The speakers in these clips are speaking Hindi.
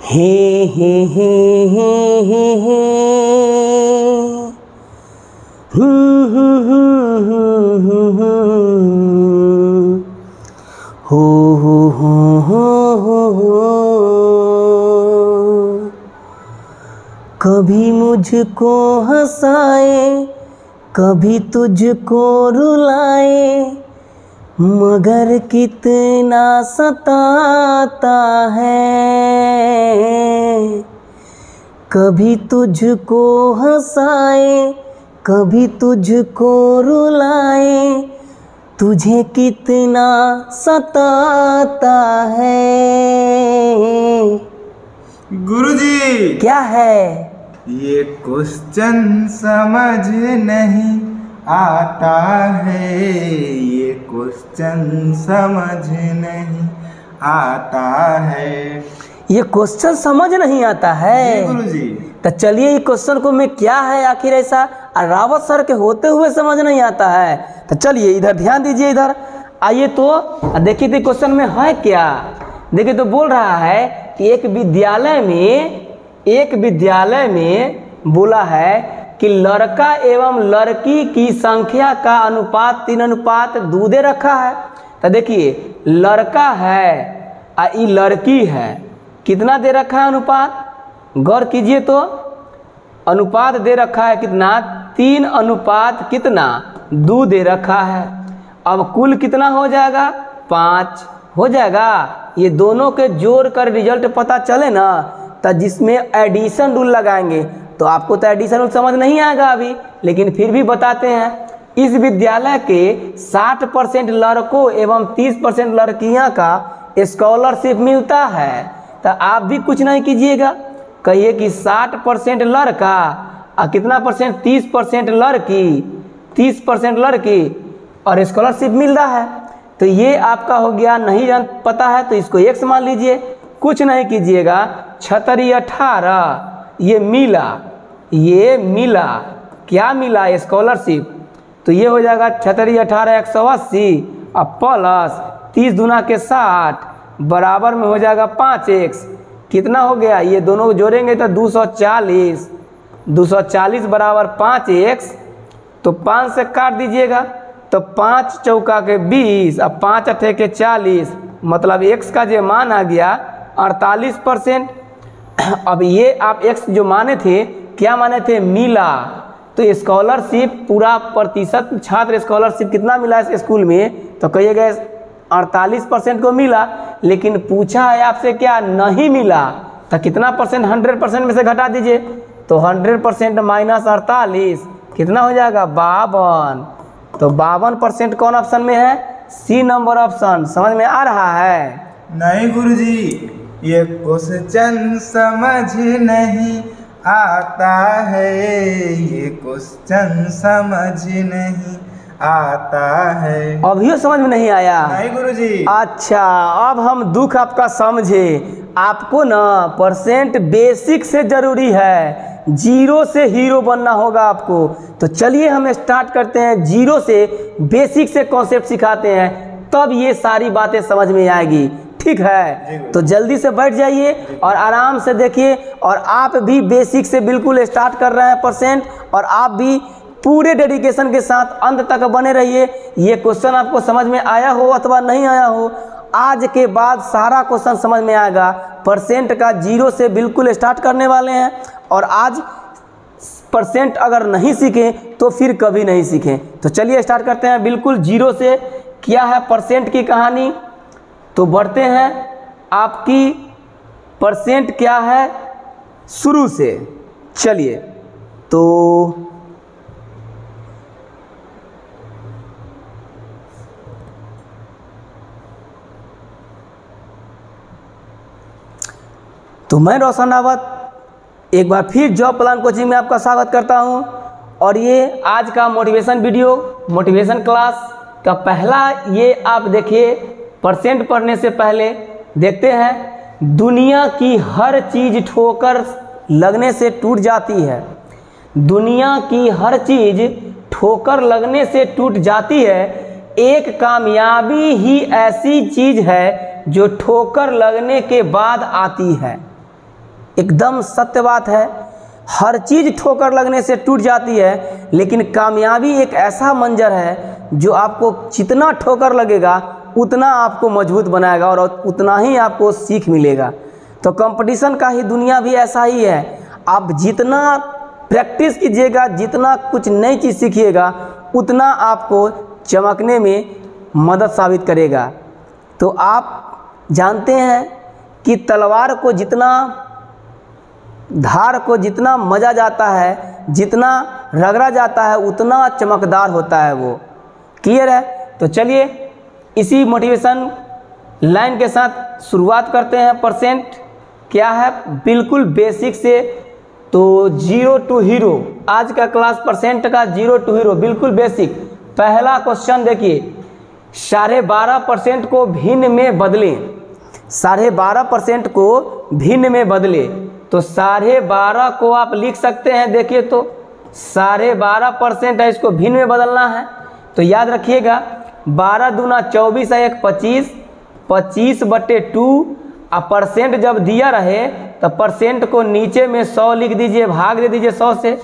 हे हे हे हे हे हे हो कभी मुझको हंसाए कभी तुझको रुलाए मगर कितना सताता है। कभी तुझको हंसाए कभी तुझको रुलाए तुझे कितना सताता है। गुरुजी क्या है? ये क्वेश्चन समझ नहीं आता है, ये क्वेश्चन समझ नहीं आता है। ये क्वेश्चन समझ नहीं आता है गुरुजी। तो चलिए ये क्वेश्चन को में क्या है आखिर ऐसा, और रावत सर के होते हुए समझ नहीं आता है। तो चलिए इधर ध्यान दीजिए, इधर आइए तो देखिए तो क्वेश्चन में है क्या। देखिए तो बोल रहा है कि एक विद्यालय में बोला है कि लड़का एवं लड़की की संख्या का अनुपात 3:2 दे रखा है। तो देखिए लड़का है और ये लड़की है, कितना दे रखा है अनुपात, गौर कीजिए तो अनुपात दे रखा है कितना, 3:2 दे रखा है। अब कुल कितना हो जाएगा, 5 हो जाएगा। ये दोनों के जोड़ कर रिजल्ट पता चले ना, तो जिसमें एडिशन रूल लगाएंगे। तो आपको तो एडिशन रूल समझ नहीं आएगा अभी, लेकिन फिर भी बताते हैं। इस विद्यालय के 60% लड़कों एवं 30% लड़कियां का स्कॉलरशिप मिलता है। तो आप भी कुछ नहीं कीजिएगा, कहिए कि 60% लड़का और कितना परसेंट, 30% लड़की, 30% लड़की और स्कॉलरशिप मिल रहा है। तो ये आपका हो गया, नहीं जान पता है तो इसको x मान लीजिए, कुछ नहीं कीजिएगा। 18 ये मिला क्या मिला, स्कॉलरशिप। तो ये हो जाएगा 18 180 और प्लस 30 दूना के 60 बराबर में हो जाएगा 5x। कितना हो गया, ये दोनों जोड़ेंगे तो 240 बराबर 5x। तो 5 से काट दीजिएगा तो 5 चौका के 20 और 5 अठे के 40, मतलब x का जो मान आ गया 48%। अब ये आप x जो माने थे, क्या माने थे, मिला। तो स्कॉलरशिप पूरा प्रतिशत छात्र स्कॉलरशिप कितना मिला इस स्कूल में, तो कहिएगा 48% को मिला। लेकिन पूछा है आपसे क्या, नहीं मिला। तो कितना परसेंट, 100% में से घटा दीजिए। तो 100% माइनस 48 कितना हो जाएगा, 52। तो 52% कौन ऑप्शन में है, सी नंबर ऑप्शन। समझ में आ रहा है? नहीं गुरुजी, ये क्वेश्चन समझ नहीं आता है, ये क्वेश्चन समझ नहीं आता है। अभी समझ में नहीं आया? नहीं गुरुजी। अच्छा, अब हम दुख आपका समझे। आपको ना परसेंट बेसिक से जरूरी है, 0 से हीरो बनना होगा आपको। तो चलिए हम स्टार्ट करते हैं, 0 से बेसिक से कॉन्सेप्ट सिखाते हैं, तब ये सारी बातें समझ में आएगी। ठीक है, तो जल्दी से बैठ जाइए और आराम से देखिए। और आप भी बेसिक से बिल्कुल स्टार्ट कर रहे हैं परसेंट, और आप भी पूरे डेडिकेशन के साथ अंत तक बने रहिए। ये क्वेश्चन आपको समझ में आया हो अथवा नहीं आया हो, आज के बाद सारा क्वेश्चन समझ में आएगा। परसेंट का 0 से बिल्कुल स्टार्ट करने वाले हैं, और आज परसेंट अगर नहीं सीखें तो फिर कभी नहीं सीखें। तो चलिए स्टार्ट करते हैं बिल्कुल 0 से। क्या है परसेंट की कहानी, तो बढ़ते हैं। आपकी परसेंट क्या है शुरू से, चलिए तो मैं रोशन रावत एक बार फिर जॉब प्लान कोचिंग में आपका स्वागत करता हूं। और ये आज का मोटिवेशन वीडियो, मोटिवेशन क्लास का पहला, ये आप देखिए। परसेंट पढ़ने से पहले देखते हैं, दुनिया की हर चीज़ ठोकर लगने से टूट जाती है। दुनिया की हर चीज़ ठोकर लगने से टूट जाती है, एक कामयाबी ही ऐसी चीज़ है जो ठोकर लगने के बाद आती है। एकदम सत्य बात है। हर चीज़ ठोकर लगने से टूट जाती है, लेकिन कामयाबी एक ऐसा मंजर है जो आपको जितना ठोकर लगेगा उतना आपको मजबूत बनाएगा और उतना ही आपको सीख मिलेगा। तो कंपटीशन का ही दुनिया भी ऐसा ही है। आप जितना प्रैक्टिस कीजिएगा, जितना कुछ नई चीज़ सीखिएगा, उतना आपको चमकने में मदद साबित करेगा। तो आप जानते हैं कि तलवार को जितना, धार को जितना मजा जाता है, जितना रगड़ा जाता है, उतना चमकदार होता है वो। क्लियर है? तो चलिए इसी मोटिवेशन लाइन के साथ शुरुआत करते हैं। परसेंट क्या है, बिल्कुल बेसिक से। तो 0 to हीरो, आज का क्लास परसेंट का 0 to हीरो, बिल्कुल बेसिक। पहला क्वेश्चन देखिए, 12.5% को भिन्न में बदलें। 12.5% को भिन्न में बदले तो 12.5 को आप लिख सकते हैं। देखिए तो 12.5% है, इसको भिन्न में बदलना है। तो याद रखिएगा 12 दूना 24 है, 1 25, 25/2। अब परसेंट जब दिया रहे तो परसेंट को नीचे में 100 लिख दीजिए, भाग दे दीजिए 100 से।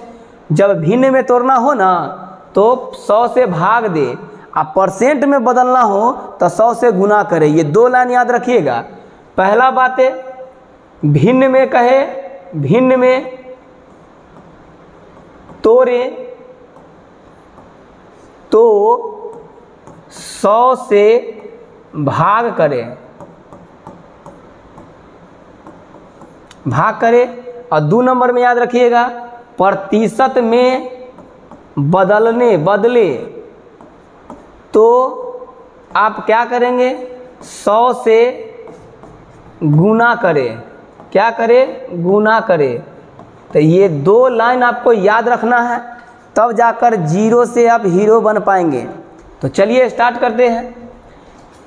जब भिन्न में तोड़ना हो ना तो 100 से भाग दे, अब परसेंट में बदलना हो तो 100 से गुना करें। ये 2 लाइन याद रखिएगा। पहला बात है, भिन्न में कहे, भिन्न में तोड़े तो 100 से भाग करें, भाग करें। और 2 नंबर में याद रखिएगा, प्रतिशत में बदले तो आप क्या करेंगे, 100 से गुना करें। क्या करें? गुना करें। तो ये 2 लाइन आपको याद रखना है, तब जाकर 0 से आप हीरो बन पाएंगे। तो चलिए स्टार्ट करते हैं।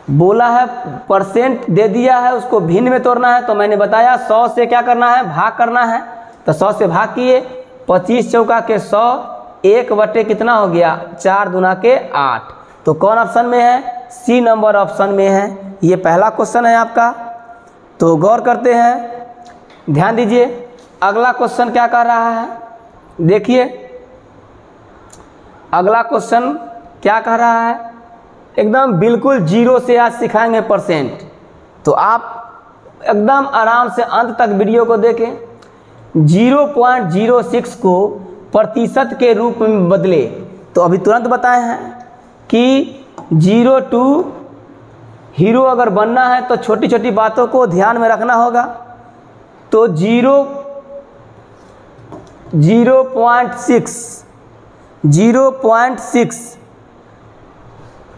बोला है परसेंट दे दिया है, उसको भिन्न में तोड़ना है। तो मैंने बताया 100 से क्या करना है, भाग करना है। तो 100 से भाग किए, 25 चौका के 100, 1 बटे कितना हो गया, 4 दूना के 8। तो कौन ऑप्शन में है? सी नंबर ऑप्शन में है। ये पहला क्वेश्चन है आपका। तो गौर करते हैं, ध्यान दीजिए। अगला क्वेश्चन क्या कर रहा है, देखिए अगला क्वेश्चन क्या कह रहा है, एकदम बिल्कुल 0 से आज सिखाएंगे परसेंट। तो आप एकदम आराम से अंत तक वीडियो को देखें। 0.06 को प्रतिशत के रूप में बदले। तो अभी तुरंत बताए हैं कि 0 to हीरो अगर बनना है तो छोटी छोटी बातों को ध्यान में रखना होगा। तो 0.6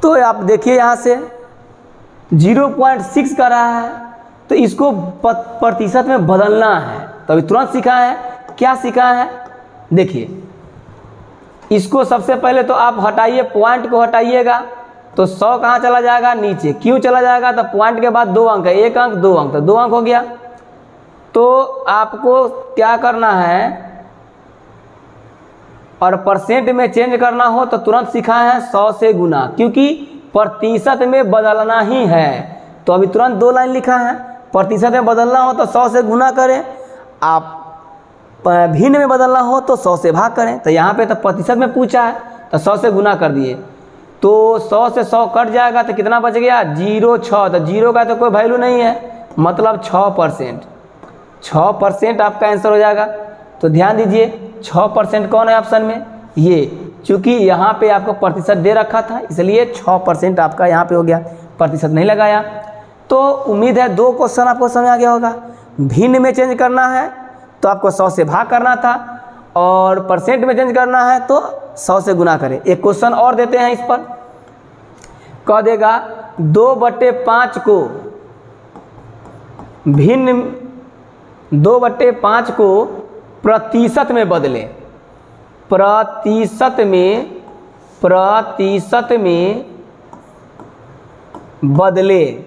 तो आप देखिए यहाँ से 0.6 कर रहा है, तो इसको प्रतिशत में बदलना है। तो अभी तुरंत सीखा है। क्या सीखा है, देखिए इसको सबसे पहले तो आप हटाइए, पॉइंट को हटाइएगा तो 100 कहाँ चला जाएगा, नीचे। क्यों चला जाएगा, तो पॉइंट के बाद 2 अंक है, 1 अंक 2 अंक, तो 2 अंक हो गया। तो आपको क्या करना है, और परसेंट में चेंज करना हो तो तुरंत सीखा है 100 से गुना, क्योंकि प्रतिशत में बदलना ही है। तो अभी तुरंत 2 लाइन लिखा है, प्रतिशत में बदलना हो तो 100 से गुना करें, आप भिन्न में बदलना हो तो 100 से भाग करें। तो यहाँ पे तो प्रतिशत में पूछा है तो 100 से गुना कर दिए। तो 100 से 100 कट जाएगा तो कितना बच गया, 0.6। तो 0 का तो कोई वैल्यू नहीं है, मतलब 6%। 6% आपका आंसर हो जाएगा। तो ध्यान दीजिए 6% कौन है ऑप्शन में, ये। चूँकि यहाँ पे आपको प्रतिशत दे रखा था इसलिए 6% आपका यहाँ पे हो गया, प्रतिशत नहीं लगाया। तो उम्मीद है 2 क्वेश्चन आपको समझ आ गया होगा। भिन्न में चेंज करना है तो आपको 100 से भाग करना था, और परसेंट में चेंज करना है तो 100 से गुना करें। एक क्वेश्चन और देते हैं इस पर, कह देगा 2/5 को भिन्न 2/5 को प्रतिशत में बदले। प्रतिशत में बदलें।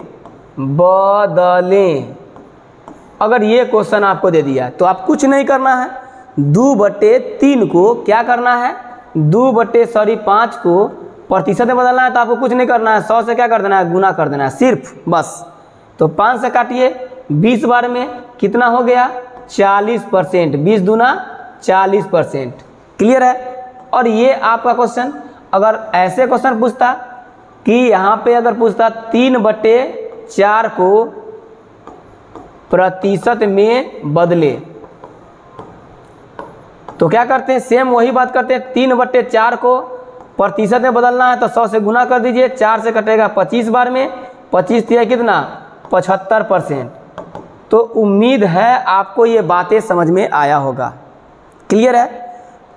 अगर ये क्वेश्चन आपको दे दिया तो आप कुछ नहीं करना है, 2/3 को क्या करना है, 5 को प्रतिशत में बदलना है। तो आपको कुछ नहीं करना है, 100 से क्या कर देना है, गुना कर देना है सिर्फ, बस। तो 5 से काटिए, 20 बार में कितना हो गया, 40%, 20 दूना 40%। क्लियर है। और ये आपका क्वेश्चन अगर ऐसे क्वेश्चन पूछता कि यहाँ पे अगर पूछता 3/4 को प्रतिशत में बदले, तो क्या करते हैं, सेम वही बात करते हैं। 3/4 को प्रतिशत में बदलना है तो 100 से गुना कर दीजिए, 4 से कटेगा 25 बार में, 25 दिया कितना 75%। तो उम्मीद है आपको ये बातें समझ में आया होगा। क्लियर है।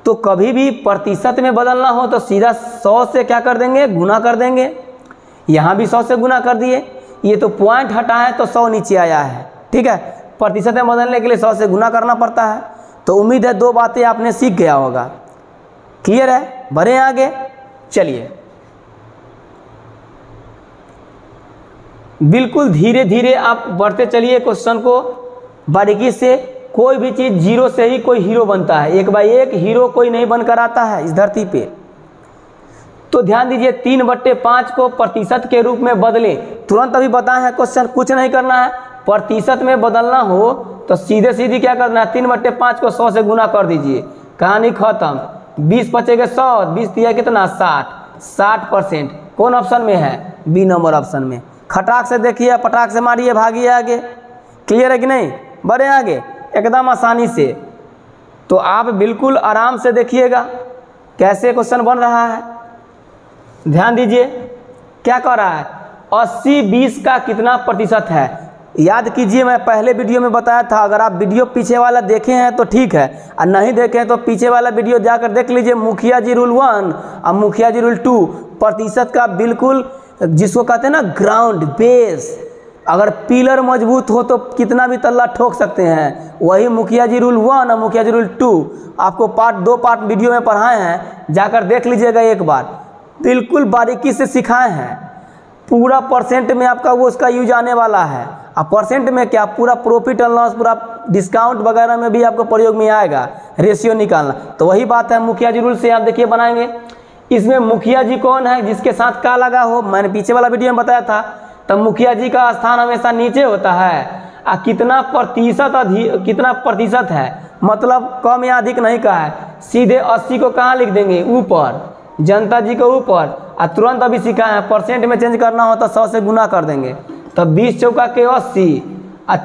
तो कभी भी प्रतिशत में बदलना हो तो सीधा 100 से क्या कर देंगे, गुना कर देंगे। यहाँ भी 100 से गुना कर दिए, ये तो पॉइंट हटा है तो 100 नीचे आया है। ठीक है, प्रतिशत में बदलने के लिए 100 से गुना करना पड़ता है। तो उम्मीद है 2 बातें आपने सीख गया होगा। क्लियर है। बढ़े आगे, चलिए बिल्कुल धीरे धीरे आप बढ़ते चलिए क्वेश्चन को बारीकी से। कोई भी चीज़ जीरो से ही कोई हीरो बनता है, 1 बाई 1 हीरो कोई नहीं बनकर आता है इस धरती पे। तो ध्यान दीजिए 3/5 को प्रतिशत के रूप में बदले, तुरंत अभी बताए हैं क्वेश्चन, कुछ नहीं करना है। प्रतिशत में बदलना हो तो सीधे सीधी क्या करना है, 3/5 को 100 से गुना कर दीजिए, कहानी खत्म। 20 बचेगा 100, 20 दिया कितना 60%। कौन ऑप्शन में है, बी नंबर ऑप्शन में। खटाक से देखिए, पटाख से मारिए, भागिए आगे। क्लियर है कि नहीं। बढ़े आगे एकदम आसानी से। तो आप बिल्कुल आराम से देखिएगा कैसे क्वेश्चन बन रहा है। ध्यान दीजिए क्या कह रहा है, 80-20 का कितना प्रतिशत है। याद कीजिए मैं पहले वीडियो में बताया था, अगर आप वीडियो पीछे वाला देखे हैं तो ठीक है, और नहीं देखे हैं तो पीछे वाला वीडियो जाकर देख लीजिए। मुखिया जी रूल 1 और मुखिया जी रूल 2 प्रतिशत का बिल्कुल, जिसको कहते हैं ना ग्राउंड बेस, अगर पिलर मजबूत हो तो कितना भी तल्ला ठोक सकते हैं। वही मुखिया जी रूल 1 और मुखिया जी रूल 2 आपको 2 पार्ट वीडियो में पढ़ाए हैं, जाकर देख लीजिएगा एक बार। बिल्कुल बारीकी से सिखाए हैं। पूरा परसेंट में आपका वो उसका यूज आने वाला है। अब परसेंट में क्या, पूरा प्रॉफिट एंड लॉस, पूरा डिस्काउंट वगैरह में भी आपको प्रयोग में आएगा रेशियो निकालना। तो वही बात है मुखिया जी रूल से आप देखिए बनाएंगे। इसमें मुखिया जी कौन है, जिसके साथ का लगा हो, मैंने पीछे वाला वीडियो में बताया था। तब मुखिया जी का स्थान हमेशा नीचे होता है। कितना प्रतिशत है, मतलब कम या अधिक नहीं कहा है, सीधे 80 को कहाँ लिख देंगे, ऊपर, जनता जी को ऊपर। तुरंत अभी सीखा है परसेंट में चेंज करना हो तो 100 से गुना कर देंगे। तो 20 चौका के 80,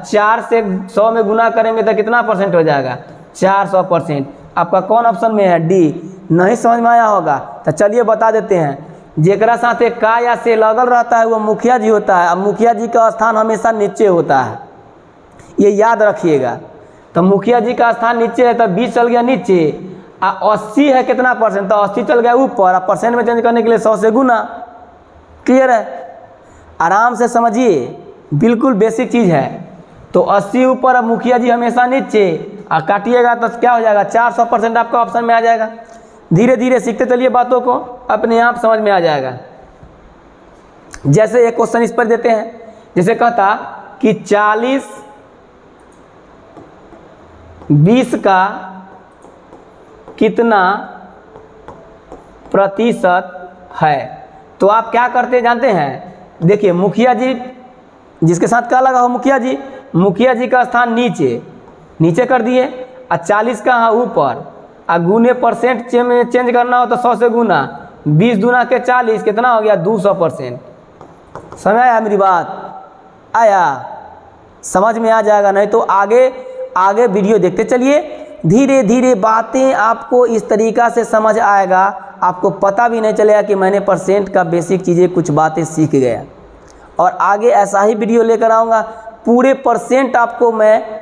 4 से 100 में गुना करेंगे तो कितना परसेंट हो जाएगा, 400%। आपका कौन ऑप्शन में है, डी। नहीं समझ में आया होगा तो चलिए बता देते हैं। जेकरा साथ का या से लगल रहता है वो मुखिया जी होता है। अब मुखिया जी का स्थान हमेशा नीचे होता है, ये याद रखिएगा। तो मुखिया जी का स्थान नीचे है तो 20 चल गया नीचे, 80 है कितना परसेंट, तो 80 चल गया ऊपर। अब परसेंट में चेंज करने के लिए 100 से गुना। क्लियर है। आराम से समझिए, बिल्कुल बेसिक चीज़ है। तो 80 ऊपर, अब मुखिया जी हमेशा नीचे, और काटिएगा तो क्या हो जाएगा, 400% आपका ऑप्शन में आ जाएगा। धीरे धीरे सीखते चलिए बातों को, अपने आप समझ में आ जाएगा। जैसे एक क्वेश्चन इस पर देते हैं, जैसे कहता कि 40-20 का कितना प्रतिशत है। तो आप क्या करते जानते हैं, देखिए मुखिया जी जिसके साथ क्या लगा हो, मुखिया जी का स्थान नीचे कर दिए, और 40 का ऊपर, और गुने परसेंट चेंज करना हो तो 100 से गुना। 20 दूना के 40 कितना हो गया, 200%। समझ आया मेरी बात, आया, समझ में आ जाएगा। नहीं तो आगे वीडियो देखते चलिए, धीरे धीरे बातें आपको इस तरीक़ा से समझ आएगा, आपको पता भी नहीं चलेगा कि मैंने परसेंट का बेसिक चीज़ें कुछ बातें सीख गया। और आगे ऐसा ही वीडियो लेकर आऊँगा, पूरे परसेंट आपको मैं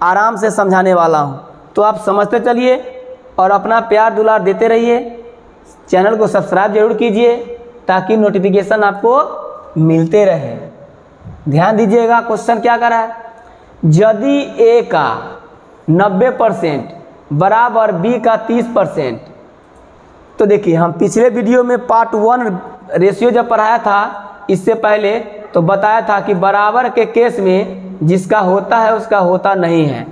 आराम से समझाने वाला हूँ। तो आप समझते चलिए और अपना प्यार दुलार देते रहिए। चैनल को सब्सक्राइब जरूर कीजिए ताकि नोटिफिकेशन आपको मिलते रहे। ध्यान दीजिएगा क्वेश्चन क्या कर रहा है, यदि ए का 90% बराबर बी का 30%। तो देखिए हम पिछले वीडियो में पार्ट 1 रेशियो जब पढ़ाया था, इससे पहले तो बताया था कि बराबर के केस में जिसका होता है उसका होता नहीं है।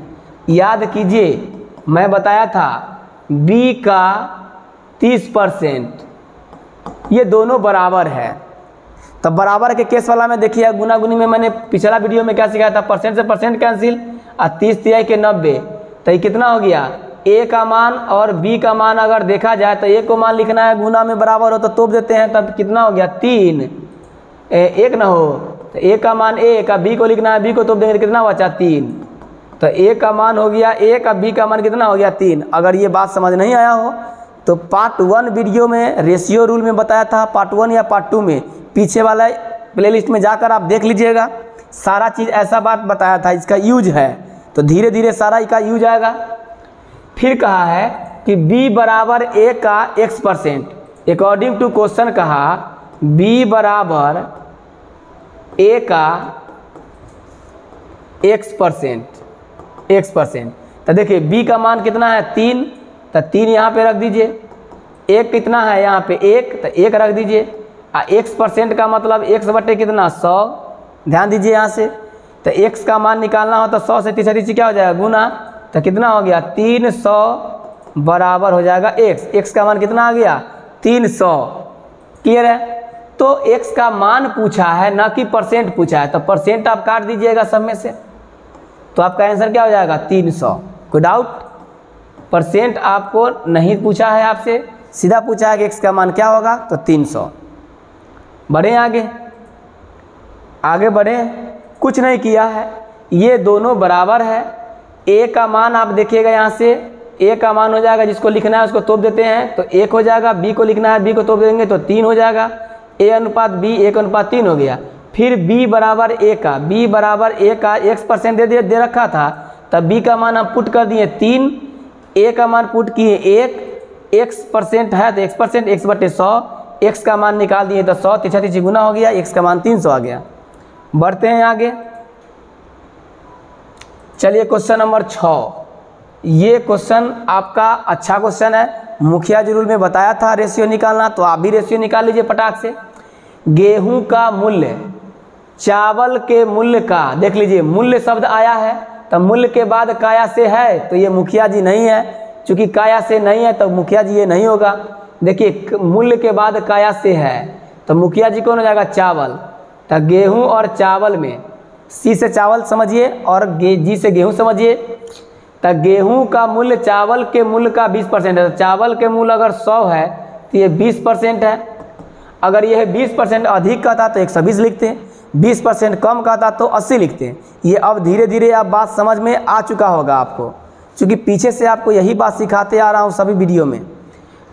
याद कीजिए मैं बताया था बी का 30%, ये दोनों बराबर है। तो बराबर के केस वाला में देखिए गुना गुनी में मैंने पिछला वीडियो में क्या सिखाया था, परसेंट से परसेंट कैंसिल, और 30 तिहाई के 90, तो ये कितना हो गया, ए का मान और बी का मान अगर देखा जाए तो ए को मान लिखना है, गुना में बराबर हो तो तोप देते हैं, तब कितना हो गया 3, एक ना हो तो ए का मान ए का, बी को लिखना है, बी को तोप देंगे तो कितना बचा 3, तो ए का मान हो गया ए का, बी का मान कितना हो गया 3। अगर ये बात समझ नहीं आया हो तो पार्ट 1 वीडियो में रेशियो रूल में बताया था, पार्ट 1 या पार्ट 2 में पीछे वाला प्लेलिस्ट में जाकर आप देख लीजिएगा, सारा चीज़ ऐसा बात बताया था, इसका यूज है, तो धीरे धीरे सारा इसका यूज आएगा। फिर कहा है कि b बराबर a का x%, अकॉर्डिंग टू क्वेश्चन कहा b बराबर a का x%, तो देखिए b का मान कितना है 3, तो 3 यहाँ पे रख दीजिए, एक कितना है यहाँ पे 1, तो 1 रख दीजिए, x% का मतलब x बटे कितना 100, ध्यान दीजिए यहाँ से, तो x का मान निकालना हो तो 100 से तीसरी चीज क्या हो जाएगा गुना, तो कितना हो गया 300 बराबर हो जाएगा x का मान कितना आ गया 300। क्लियर है, तो x का मान पूछा है ना कि परसेंट पूछा है, तो परसेंट आप काट दीजिएगा सब में से, तो आपका आंसर क्या हो जाएगा 300। कोई डाउट, परसेंट आपको नहीं पूछा है, आपसे सीधा पूछा है कि x का मान क्या होगा, तो 300। बढ़े आगे बढ़े, कुछ नहीं किया है, ये दोनों बराबर है, a का मान आप देखिएगा यहाँ से, a का मान हो जाएगा जिसको लिखना है उसको तोप देते हैं तो 1 हो जाएगा, b को लिखना है b को तोप देंगे तो 3 हो जाएगा, a अनुपात b 1:3 हो गया। फिर b बराबर a का, b बराबर a का x% दे रखा था, तब b का मान हम पुट कर दिए 3, a का मान पुट किए 1, x% है तो x%, x बटे 100, x का मान निकाल दिए तो 100, 3 गुना हो गया, x का मान 300 आ गया। बढ़ते हैं आगे, चलिए क्वेश्चन नंबर 6, ये क्वेश्चन आपका अच्छा क्वेश्चन है, मुखिया जी रूल में बताया था रेशियो निकालना, तो आप भी रेशियो निकाल लीजिए फटाक से। गेहूं का मूल्य चावल के मूल्य का, देख लीजिए मूल्य शब्द आया है तो मूल्य के बाद काया से है, तो ये मुखिया जी नहीं है, चूंकि काया से नहीं है तो मुखिया जी ये नहीं होगा। देखिए मूल्य के बाद काया से है तो मुखिया जी कौन हो जाएगा चावल, तो गेहूं और चावल में सी से चावल समझिए और जी से गेहूं समझिए, तो गेहूं का मूल्य चावल के मूल्य का 20% है, तो चावल के मूल्य अगर 100 है तो ये 20% है। अगर यह 20% अधिक का था तो 120 लिखते हैं, 20% कम का था तो 80 लिखते हैं। ये अब धीरे धीरे आप बात समझ में आ चुका होगा आपको, क्योंकि पीछे से आपको यही बात सिखाते आ रहा हूँ सभी वीडियो में।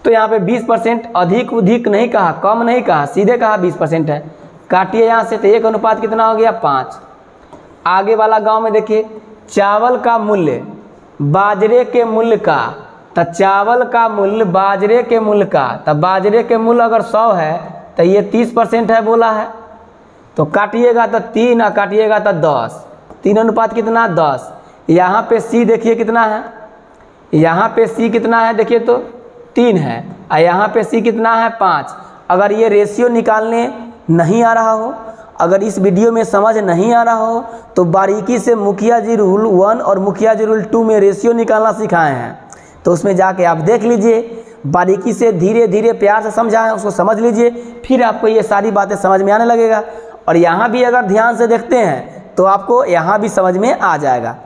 तो यहाँ पे 20% अधिक नहीं कहा, कम नहीं कहा, सीधे कहा 20% है। काटिए यहाँ से, तो 1 अनुपात कितना हो गया 5। आगे वाला गांव में देखिए, चावल का मूल्य बाजरे के मूल्य का, तो चावल का मूल्य बाजरे के मूल्य का, तो बाजरे के मूल्य अगर 100 है तो ये 30% है बोला है, तो काटिएगा तो 3 और काटिएगा तो 10, 3 अनुपात कितना 10। यहाँ पे सी देखिए कितना है, यहाँ पे सी कितना है देखिए तो 3 है, और यहाँ पे सी कितना है 5। अगर ये रेशियो निकालने नहीं आ रहा हो, अगर इस वीडियो में समझ नहीं आ रहा हो, तो बारीकी से मुखिया जी रूल 1 और मुखिया जी रूल 2 में रेशियो निकालना सिखाए हैं, तो उसमें जाके आप देख लीजिए, बारीकी से धीरे धीरे प्यार से समझाएं, उसको समझ लीजिए, फिर आपको ये सारी बातें समझ में आने लगेगा। और यहाँ भी अगर ध्यान से देखते हैं तो आपको यहाँ भी समझ में आ जाएगा।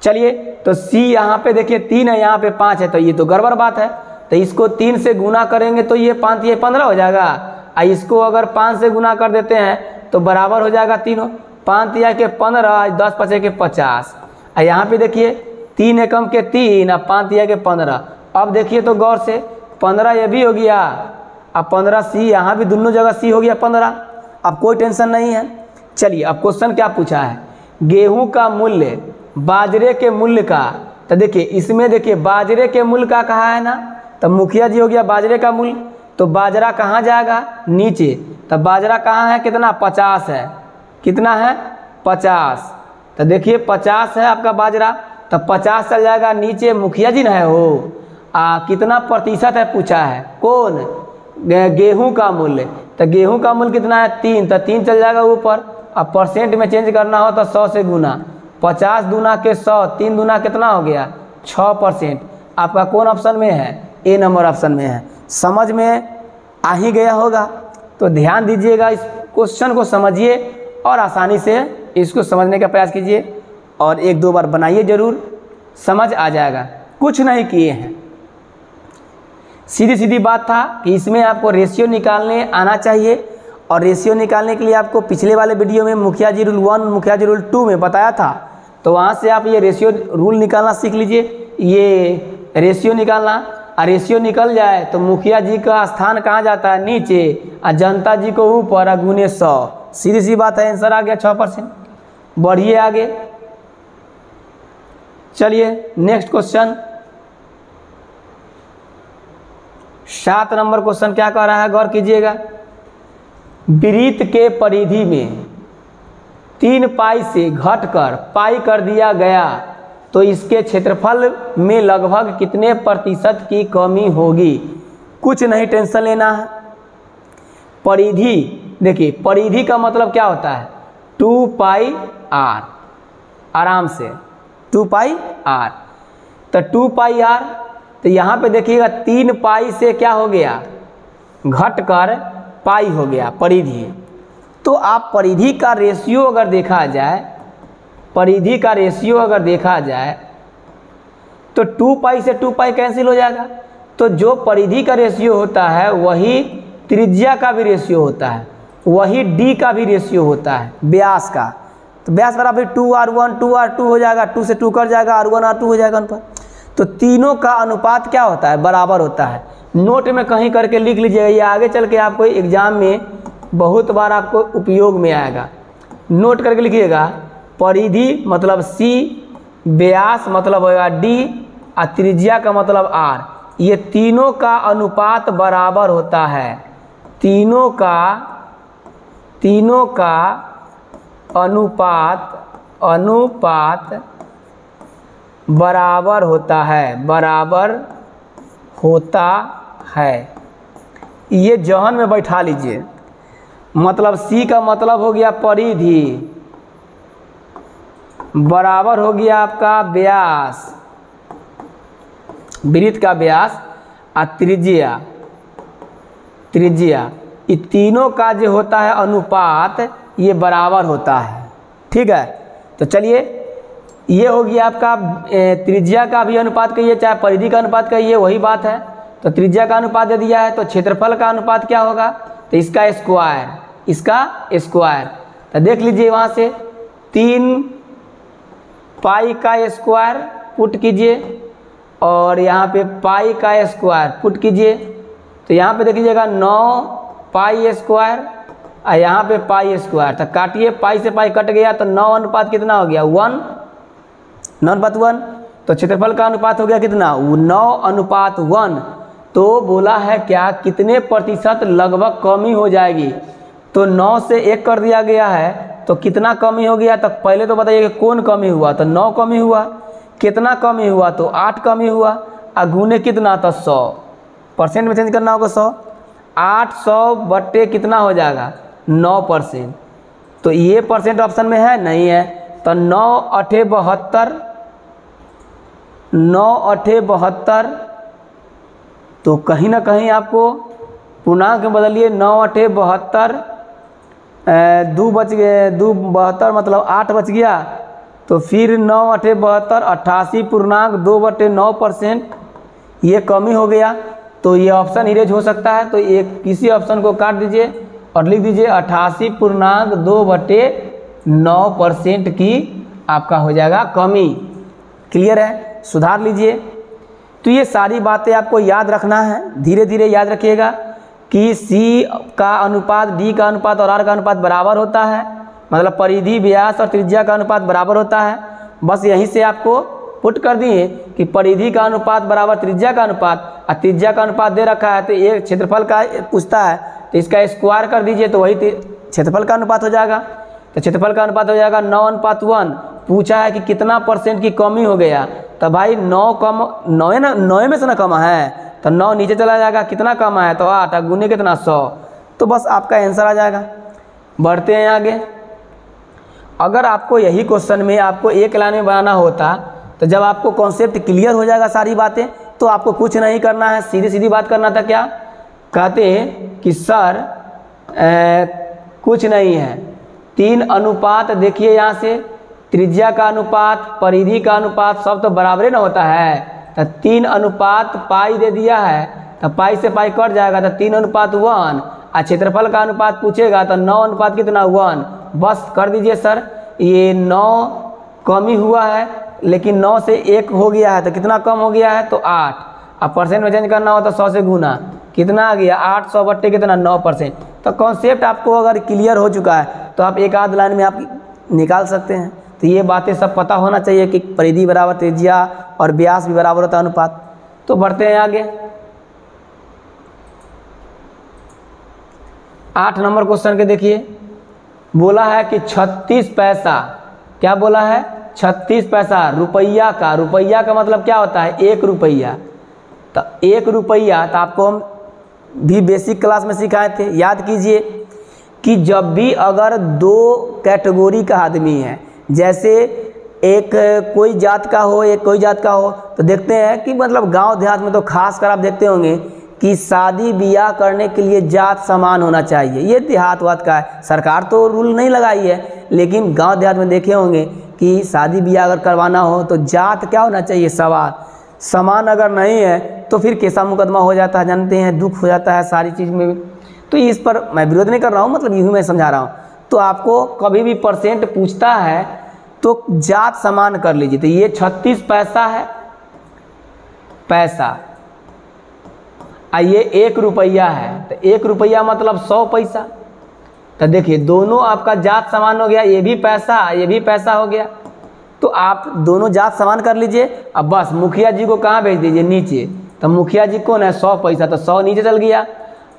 चलिए, तो सी यहाँ पे देखिए 3 है, यहाँ पे 5 है, तो ये तो गड़बड़ बात है, तो इसको 3 से गुना करेंगे तो ये 5 ये 15 हो जाएगा, और इसको अगर 5 से गुना कर देते हैं तो बराबर हो जाएगा तीनों, 5 या के 15, 10 5 के 50। और यहाँ पे देखिए 3 एकम के 3 और 5 या के 15। अब देखिए तो गौर से 15 ये भी हो गया, अब 15 सी, यहाँ भी दोनों जगह सी हो गया 15। अब कोई टेंशन नहीं है। चलिए, अब क्वेश्चन क्या पूछा है, गेहूं का मूल्य बाजरे के मूल्य का, तो देखिए इसमें देखिए बाजरे के मूल्य का कहा है ना, तो मुखिया जी हो गया बाजरे का मूल्य, तो बाजरा कहाँ जाएगा नीचे, तो बाजरा कहाँ है कितना 50 है, कितना है 50, तो देखिए 50 है आपका बाजरा, तो 50 चल जाएगा नीचे, मुखिया जी ना है हो, कितना प्रतिशत है पूछा है, कौन गेहूं का मूल्य, तो गेहूं का मूल्य कितना है 3, तो 3 चल जाएगा ऊपर। अब परसेंट में चेंज करना हो तो 100 से गुना, 50 दूना के 100, 3 दूना कितना हो गया 6%। आपका कौन ऑप्शन में है, ए नंबर ऑप्शन में है। समझ में आ ही गया होगा, तो ध्यान दीजिएगा, इस क्वेश्चन को समझिए और आसानी से इसको समझने का प्रयास कीजिए, और एक दो बार बनाइए ज़रूर, समझ आ जाएगा। कुछ नहीं किए हैं, सीधी सीधी बात था कि इसमें आपको रेशियो निकालने आना चाहिए। और रेशियो निकालने के लिए आपको पिछले वाले वीडियो में मुखिया जी रूल 1 मुखिया जी रूल 2 में बताया था, तो वहाँ से आप ये रेशियो रूल निकालना सीख लीजिए। ये रेशियो निकालना, और रेशियो निकल जाए तो मुखिया जी का स्थान कहाँ जाता है, नीचे, और जनता जी को ऊपर, और गुने 100। सीधी सी बात है, आंसर आ गया 6%। बढ़िए आगे, चलिए नेक्स्ट क्वेश्चन। 7 नंबर क्वेश्चन क्या कह रहा है, गौर कीजिएगा। वृत्त के परिधि में 3 पाई से घटकर पाई कर दिया गया तो इसके क्षेत्रफल में लगभग कितने प्रतिशत की कमी होगी। कुछ नहीं टेंशन लेना है। परिधि, देखिए परिधि का मतलब क्या होता है, 2 पाई आर, आराम से 2 पाई आर। तो 2 पाई आर, तो यहाँ पे देखिएगा 3 पाई से क्या हो गया, घटकर पाई हो गया परिधि। तो आप परिधि का रेशियो अगर देखा जाए, परिधि का रेशियो अगर देखा जाए तो 2 पाई से 2 पाई कैंसिल हो जाएगा। तो जो परिधि का रेशियो होता है वही त्रिज्या का भी रेशियो होता है, वही डी का भी रेशियो होता है, व्यास का। तो व्यास बराबर 2r1 2r2 हो जाएगा, 2 से 2 कट जाएगा, r1 r2 हो जाएगा अनुपात। तो तीनों का अनुपात क्या होता है, बराबर होता है। नोट में कहीं करके लिख लीजिएगा, ये आगे चल के आपको एग्जाम में बहुत बार आपको उपयोग में आएगा। नोट करके लिखिएगा, परिधि मतलब C, व्यास मतलब होगा D, और त्रिज्या का मतलब R। ये तीनों का अनुपात बराबर होता है, तीनों का अनुपात बराबर होता है, बराबर होता है। ये जहन में बैठा लीजिए। मतलब C का मतलब हो गया परिधि, बराबर हो गया आपका व्यास, वृत्त का व्यास, और त्रिज्या, ये तीनों का जो होता है अनुपात ये बराबर होता है। ठीक है, तो चलिए ये हो गया आपका त्रिज्या का भी अनुपात कहिए चाहे परिधि का अनुपात कहिए, वही बात है। तो त्रिज्या का अनुपात दे दिया है, तो क्षेत्रफल का अनुपात क्या होगा, तो इसका स्क्वायर, इसका स्क्वायर। तो देख लीजिए वहाँ से 3 पाई का स्क्वायर पुट कीजिए, और यहाँ पे पाई का स्क्वायर पुट कीजिए। तो यहाँ पे देख लीजिएगा 9 पाई स्क्वायर, और यहाँ पे पाई स्क्वायर। तो काटिए, पाई से पाई कट गया, तो 9 अनुपात कितना हो गया, 1, 9/1। तो क्षेत्रफल का अनुपात हो गया कितना, 9/1। तो बोला है क्या, कितने प्रतिशत लगभग कमी हो जाएगी। तो 9 से 1 कर दिया गया है, तो कितना कमी हो गया। तो पहले तो बताइए कि कौन कमी हुआ, तो 9 कमी हुआ। कितना कमी हुआ, तो 8 कमी हुआ, और गुने कितना, तो 100%। में चेंज करना होगा 100, 800 बट्टे कितना हो जाएगा, 9%। तो ये परसेंट ऑप्शन में है, नहीं है। तो 9 8 72, 9 8 72। तो कहीं ना कहीं आपको पूर्णांक में बदलिए, 9 8 72, 2 बच गए, 2 72 मतलब 8 बच गया। तो फिर 9 8 72, 88.2/9% ये कमी हो गया। तो ये ऑप्शन इरेज हो सकता है। तो एक किसी ऑप्शन को काट दीजिए और लिख दीजिए 88.2/9% की आपका हो जाएगा कमी। क्लियर है, सुधार लीजिए। तो ये सारी बातें आपको याद रखना है, धीरे धीरे याद रखिएगा कि C का अनुपात D का अनुपात और R का अनुपात बराबर होता है, मतलब परिधि, व्यास और त्रिज्या का अनुपात बराबर होता है। बस यहीं से आपको पुट कर दिए कि परिधि का अनुपात बराबर त्रिज्या का अनुपात, और त्रिज्या का अनुपात दे रखा है तो ये क्षेत्रफल का पूछता है, तो इसका स्क्वायर कर दीजिए तो वही क्षेत्रफल का अनुपात हो जाएगा। तो क्षेत्रफल का अनुपात हो जाएगा 9:1। पूछा है कि कितना % की कमी हो गया, तो भाई 9 कम 9 ना, 9 में से ना कमा है, तो 9 नीचे चला जाएगा, कितना कमा है, तो 8, गुने कितना 100। तो बस आपका आंसर आ जाएगा। बढ़ते हैं आगे। अगर आपको यही क्वेश्चन में आपको एक लाइन में बनाना होता, तो जब आपको कॉन्सेप्ट क्लियर हो जाएगा सारी बातें, तो आपको कुछ नहीं करना है, सीधी सीधी बात करना था। क्या कहते हैं कि सर कुछ नहीं है, 3 अनुपात देखिए यहाँ से त्रिज्या का अनुपात, परिधि का अनुपात सब तो बराबर ना होता है। तो 3 अनुपात पाई दे दिया है, तो पाई से पाई कट जाएगा, तो 3 अनुपात 1। और क्षेत्रफल का अनुपात पूछेगा तो 9 अनुपात कितना 1। बस कर दीजिए सर, ये 9 कम ही हुआ है, लेकिन 9 से 1 हो गया है तो कितना कम हो गया है, तो 8। अब परसेंट में चेंज करना हो तो 100 से गुना, कितना आ गया 800 बट्टे कितना 9%। तो कॉन्सेप्ट आपको अगर क्लियर हो चुका है तो आप एक आध लाइन में आप निकाल सकते हैं। तो ये बातें सब पता होना चाहिए कि परिधि बराबर त्रिज्या और व्यास भी बराबर होता है अनुपात। तो बढ़ते हैं आगे। 8 नंबर क्वेश्चन के देखिए, बोला है कि 36 पैसा, क्या बोला है 36 पैसा रुपया का। रुपया का मतलब क्या होता है 1 रुपया। तो 1 रुपया, तो आपको हम भी बेसिक क्लास में सिखाए थे, याद कीजिए कि जब भी अगर 2 कैटेगरी का आदमी है, जैसे एक कोई जात का हो एक कोई जात का हो, तो देखते हैं कि मतलब गांव देहात में तो खास कर आप देखते होंगे कि शादी ब्याह करने के लिए जात समान होना चाहिए। ये देहात वात का है, सरकार तो रूल नहीं लगाई है, लेकिन गांव देहात में देखे होंगे कि शादी ब्याह अगर करवाना हो तो जात क्या होना चाहिए समान अगर नहीं है तो फिर कैसा मुकदमा हो जाता है जानते हैं, दुख हो जाता है सारी चीज़ में। तो इस पर मैं विरोध नहीं कर रहा हूँ, मतलब यूँ मैं समझा रहा हूँ। तो आपको कभी भी परसेंट पूछता है तो जात समान कर लीजिए। तो ये 36 पैसा है पैसा, ये 1 रुपया है, तो 1 रुपया मतलब 100 पैसा। तो देखिए दोनों आपका जात समान हो गया, ये भी पैसा हो गया। तो आप दोनों जात समान कर लीजिए। अब बस मुखिया जी को कहाँ भेज दीजिए, नीचे। तो मुखिया जी कौन है 100 पैसा, तो 100 नीचे चल गया।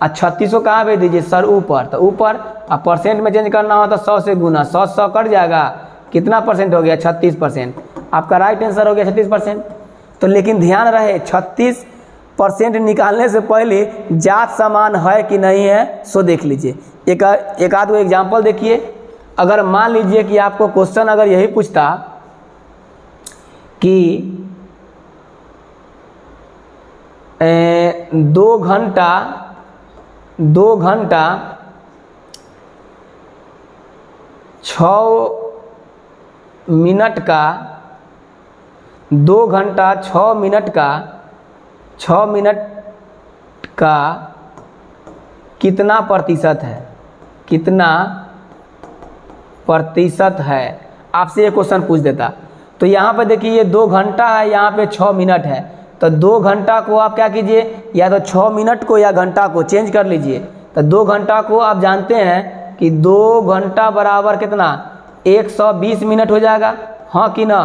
और 36 को कहाँ भेज दीजिए सर ऊपर, तो ऊपर। अब परसेंट में चेंज करना हो तो 100 से गुना, 100 कट जाएगा, कितना परसेंट हो गया 36%। आपका राइट आंसर हो गया 36%। तो लेकिन ध्यान रहे 36% निकालने से पहले जात समान है कि नहीं है सो देख लीजिए। एक आध एग्जाम्पल देखिए। अगर मान लीजिए कि आपको क्वेश्चन अगर यही पूछता कि 2 घंटा 6 मिनट का 2 घंटा 6 मिनट का कितना प्रतिशत है, आपसे ये क्वेश्चन पूछ देता। तो यहाँ पे देखिए ये 2 घंटा है, यहाँ पे 6 मिनट है। तो 2 घंटा को आप क्या कीजिए, या तो 6 मिनट को या घंटा को चेंज कर लीजिए। तो 2 घंटा को आप जानते हैं कि 2 घंटा बराबर कितना 120 मिनट हो जाएगा, हाँ कि ना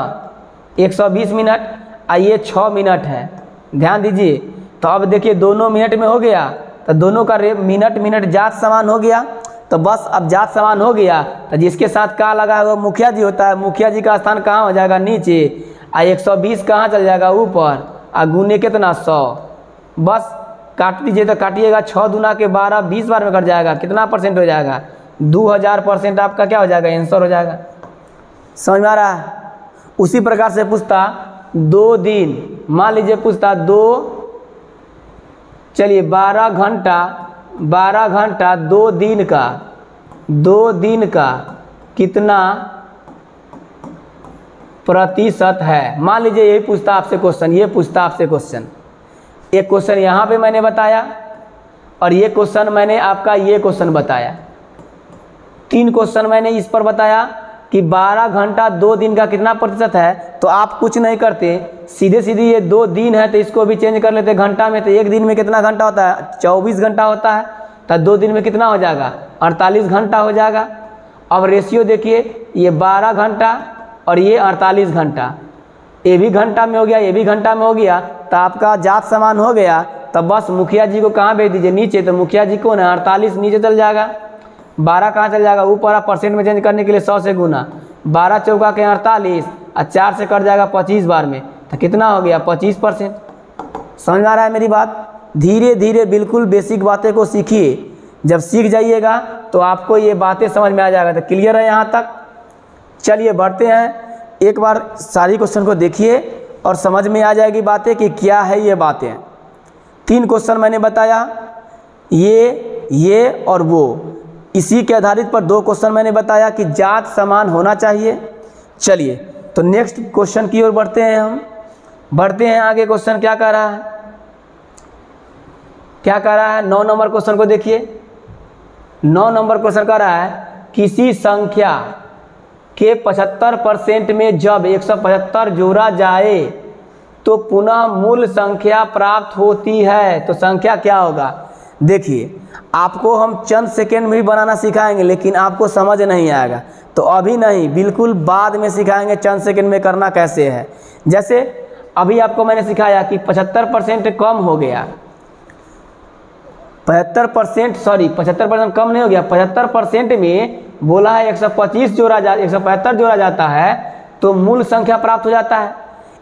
120 मिनट। ये 6 मिनट है, ध्यान दीजिए। तो अब देखिए दोनों मिनट में हो गया, तो दोनों का मिनट जात समान हो गया। तो बस अब जात समान हो गया तो जिसके साथ का लगा वो मुखिया जी होता है, मुखिया जी का स्थान कहाँ हो जाएगा नीचे, 120 कहाँ चल जाएगा ऊपर, गुने कितना 100। बस काट दीजिए, तो काटिएगा 6 दूना के 12 20 बार में कट जाएगा, कितना परसेंट हो जाएगा 2000% आपका क्या हो जाएगा आंसर हो जाएगा। समझ में आ रहा है। उसी प्रकार से पूछता 2 दिन, मान लीजिए पूछता 12 घंटा 2 दिन का कितना प्रतिशत है। मान लीजिए यही पूछता आपसे क्वेश्चन, एक क्वेश्चन यहाँ पे मैंने बताया और ये क्वेश्चन मैंने आपका ये क्वेश्चन बताया। 3 क्वेश्चन मैंने इस पर बताया कि 12 घंटा 2 दिन का कितना प्रतिशत है। तो आप कुछ नहीं करते, सीधे ये 2 दिन है तो इसको भी चेंज कर लेते घंटा में। तो एक दिन में कितना घंटा होता है 24 घंटा होता है, तो 2 दिन में कितना हो जाएगा 48 घंटा हो जाएगा। अब रेशियो देखिए, ये 12 घंटा और ये 48 घंटा, ये भी घंटा में हो गया, ये भी घंटा में हो गया। तो आपका जात समान हो गया। तो बस मुखिया जी को कहाँ भेज दीजिए नीचे। तो मुखिया जी कौन है 48 नीचे चल जाएगा, 12 कहाँ चल जाएगा ऊपर। परसेंट में चेंज करने के लिए 100 से गुना, 12 चौका के 48 और 4 से कट जाएगा 25 बार में, तो कितना हो गया 25%। समझ आ रहा है मेरी बात। धीरे धीरे बिल्कुल बेसिक बातें को सीखिए, जब सीख जाइएगा तो आपको ये बातें समझ में आ जाएगा। तो क्लियर है यहाँ तक। चलिए बढ़ते हैं, एक बार सारी क्वेश्चन को देखिए और समझ में आ जाएगी बातें कि क्या है ये बातें। 3 क्वेश्चन मैंने बताया, ये और वो। इसी के आधारित पर 2 क्वेश्चन मैंने बताया कि जात समान होना चाहिए। चलिए तो नेक्स्ट क्वेश्चन की ओर बढ़ते हैं, हम बढ़ते हैं आगे। क्वेश्चन क्या कह रहा है, क्या कह रहा है? 9 नंबर क्वेश्चन को देखिए। 9 नंबर क्वेश्चन कह रहा है किसी संख्या के 75% में जब 175 जोड़ा जाए तो पुनः मूल संख्या प्राप्त होती है, तो संख्या क्या होगा? देखिए आपको हम चंद सेकेंड में भी बनाना सिखाएंगे, लेकिन आपको समझ नहीं आएगा, तो अभी नहीं, बिल्कुल बाद में सिखाएंगे चंद सेकेंड में करना कैसे है। जैसे अभी आपको मैंने सिखाया कि 75% कम हो गया, 75% कम नहीं हो गया, 75% में बोला है 175 जोड़ा जाता है तो मूल संख्या प्राप्त हो जाता है।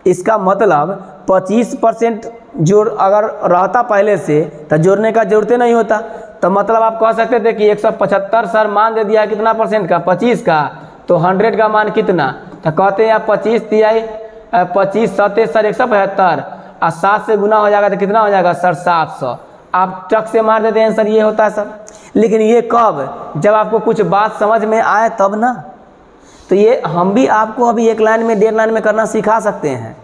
इसका मतलब 25% जोड़ अगर रहता पहले से तो जोड़ने का जरूरत नहीं होता, तो मतलब आप कह सकते थे कि 175 सर मान दे दिया कितना परसेंट का, 25 का, तो 100 का मान कितना, तो कहते हैं आप 25 तिहाई 25 7 सर 175 और 7 से गुना हो जाएगा तो कितना हो जाएगा सर 700। आप टक से मार देते हैं सर, ये होता है सर। लेकिन ये कब, जब आपको कुछ बात समझ में आए तब ना। तो ये हम भी आपको अभी 1 लाइन में 1.5 लाइन में करना सिखा सकते हैं,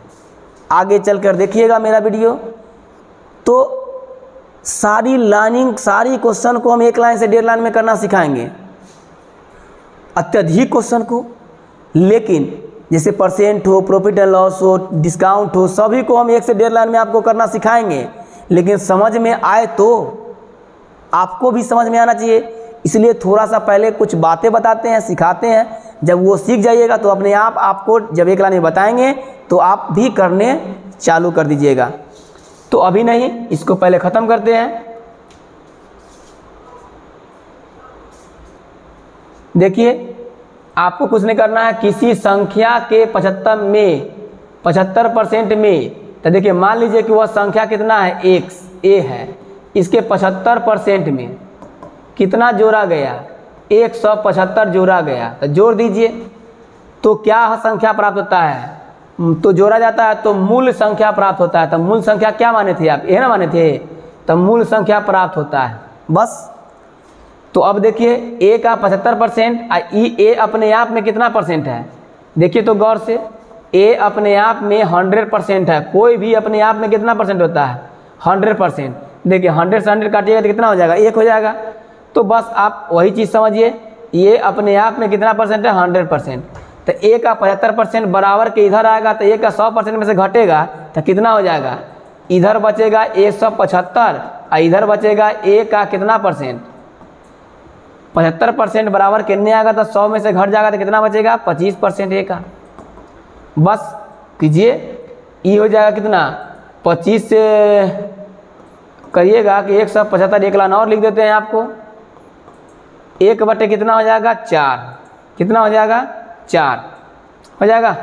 आगे चलकर देखिएगा मेरा वीडियो। तो सारी लाइनिंग, सारी क्वेश्चन को हम 1 लाइन से 1.5 लाइन में करना सिखाएंगे, अत्यधिक क्वेश्चन को। लेकिन जैसे परसेंट हो, प्रॉफिट एंड लॉस हो, डिस्काउंट हो, सभी को हम 1 से 1.5 लाइन में आपको करना सिखाएंगे। लेकिन समझ में आए तो आपको भी समझ में आना चाहिए, इसलिए थोड़ा सा पहले कुछ बातें बताते हैं, सिखाते हैं। जब वो सीख जाइएगा तो अपने आप आपको जब 1 लाइन में बताएंगे तो आप भी करने चालू कर दीजिएगा। तो अभी नहीं, इसको पहले ख़त्म करते हैं। देखिए आपको कुछ नहीं करना है, किसी संख्या के 75% में, तो देखिए मान लीजिए कि वह संख्या कितना है, ए है, इसके 75% में कितना जोड़ा गया, 175 जोड़ा गया, तो जोड़ दीजिए। तो क्या संख्या प्राप्त होता है, तो जोड़ा जाता है तो मूल संख्या प्राप्त होता है। तो मूल संख्या क्या माने थे आप, ये ना माने थे, तो मूल संख्या प्राप्त होता है बस। तो अब देखिए ए का 75% ए अपने आप में कितना परसेंट है, देखिए तो गौर से, ए अपने आप में 100% है। कोई भी अपने आप में कितना परसेंट होता है, 100%। देखिए 100 से 100 काटिएगा तो कितना हो जाएगा, 1 हो जाएगा। तो बस आप वही चीज़ समझिए, ये अपने आप में कितना परसेंट है, 100%। तो ए का 75% बराबर के इधर आएगा तो ए का 100% में से घटेगा तो कितना हो जाएगा, इधर बचेगा 175 और इधर बचेगा ए का कितना परसेंट, 75% बराबर कितने आएगा, तो 100 में से घट जाएगा तो कितना बचेगा, 25% ए का। बस कीजिए, ई हो जाएगा कितना, 25 से करिएगा कि 175, 1 लाइन और लिख देते हैं आपको, 1 बटे कितना हो जाएगा, 4, कितना हो जाएगा, 4 हो जाएगा।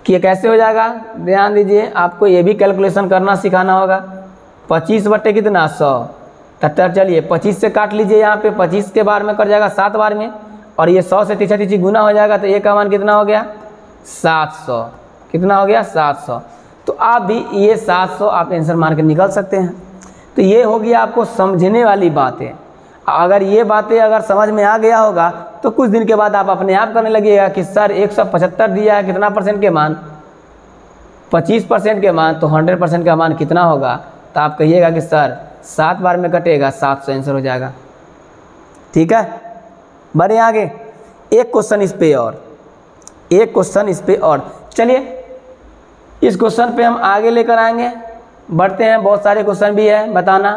कि कैसे हो जाएगा, ध्यान दीजिए, आपको ये भी कैलकुलेशन करना सिखाना होगा। 25 बटे कितना, 100, तो चलिए 25 से काट लीजिए, यहाँ पे 25 के बार में कट जाएगा 7 बार में, और ये 100 से तीछा गुना हो जाएगा तो ए का मान कितना हो गया, 700, कितना हो गया, 700। तो आप भी ये 700 आप आंसर मान के निकल सकते हैं। तो ये हो गया आपको समझने वाली बातें। अगर ये बातें अगर समझ में आ गया होगा तो कुछ दिन के बाद आप अपने आप करने लगिएगा कि सर 175 दिया है, कितना परसेंट के मान, 25% के मान, तो 100% का मान कितना होगा, तो आप कहिएगा कि सर 7 बार में कटेगा, 700 आंसर हो जाएगा। ठीक है, बढ़े आगे। एक क्वेश्चन इस पे और, एक क्वेश्चन इस पे और, चलिए इस क्वेश्चन पे हम आगे लेकर आएंगे। बढ़ते हैं, बहुत सारे क्वेश्चन भी है बताना,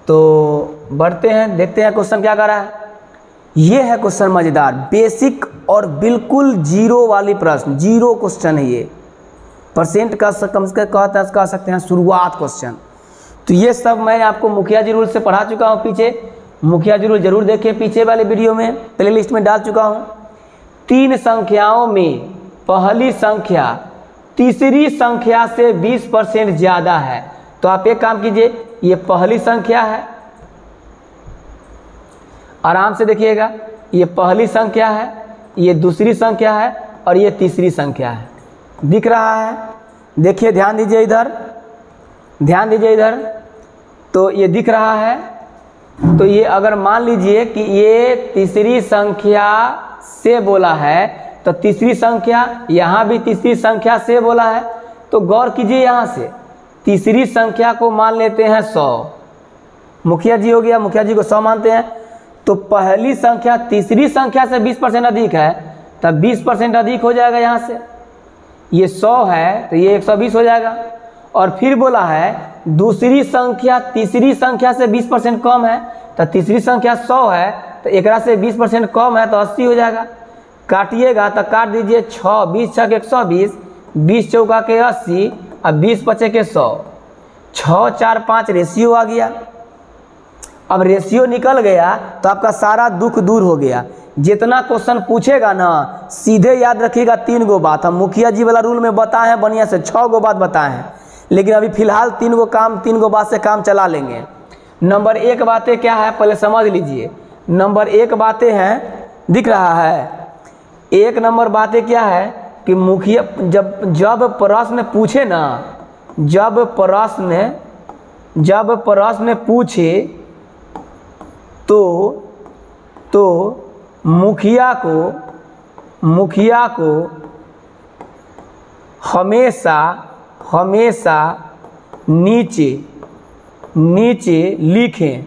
तो बढ़ते हैं, देखते हैं क्वेश्चन क्या कर रहा है। ये है क्वेश्चन मज़ेदार, बेसिक और बिल्कुल जीरो वाली प्रश्न, जीरो क्वेश्चन है ये, परसेंट का कम से कह सकते हैं शुरुआत क्वेश्चन। तो ये सब मैं आपको मुखिया जी रूल से पढ़ा चुका हूँ पीछे, मुखिया जी रूल जरूर देखें, पीछे वाले वीडियो में प्लेलिस्ट में डाल चुका हूँ। 3 संख्याओं में पहली संख्या तीसरी संख्या से 20% ज़्यादा है, तो आप एक काम कीजिए, ये पहली संख्या है, आराम से देखिएगा, ये पहली संख्या है, ये दूसरी संख्या है और ये तीसरी संख्या है, दिख रहा है, देखिए ध्यान दीजिए इधर, ध्यान दीजिए इधर, तो ये दिख रहा है। तो ये अगर मान लीजिए कि ये तीसरी संख्या से बोला है तो तीसरी संख्या, यहाँ भी तीसरी संख्या से बोला है, तो गौर कीजिए यहाँ से तीसरी संख्या को मान लेते हैं 100। मुखिया जी हो गया, मुखिया जी को 100 मानते हैं, तो पहली संख्या तीसरी संख्या से 20% अधिक है, तब 20% अधिक हो जाएगा। यहाँ से ये 100 है तो ये 120 हो जाएगा। और फिर बोला है दूसरी संख्या तीसरी संख्या से 20% कम है, तो तीसरी संख्या 100 है तो एकरा से 20% कम है तो 80 हो जाएगा। काटिएगा तो काट दीजिए 6, 20 छक 120, 20 चौका के 80 और 20 पचे के 100, 6, 4, 5 रेशियो आ गया। अब रेशियो निकल गया तो आपका सारा दुख दूर हो गया। जितना क्वेश्चन पूछेगा ना सीधे याद रखिएगा 3 गो बात। हम मुखिया जी वाला रूल में बताए हैं बढ़िया से, 6 गो बात बताए हैं, लेकिन अभी फिलहाल 3 गो बात से काम चला लेंगे। नंबर 1 बातें क्या है पहले समझ लीजिए। नंबर 1 बातें हैं, दिख रहा है 1 नंबर बातें क्या है कि मुखिया जब प्रश्न पूछे ना, जब प्रश्न पूछे तो मुखिया को हमेशा नीचे लिखें,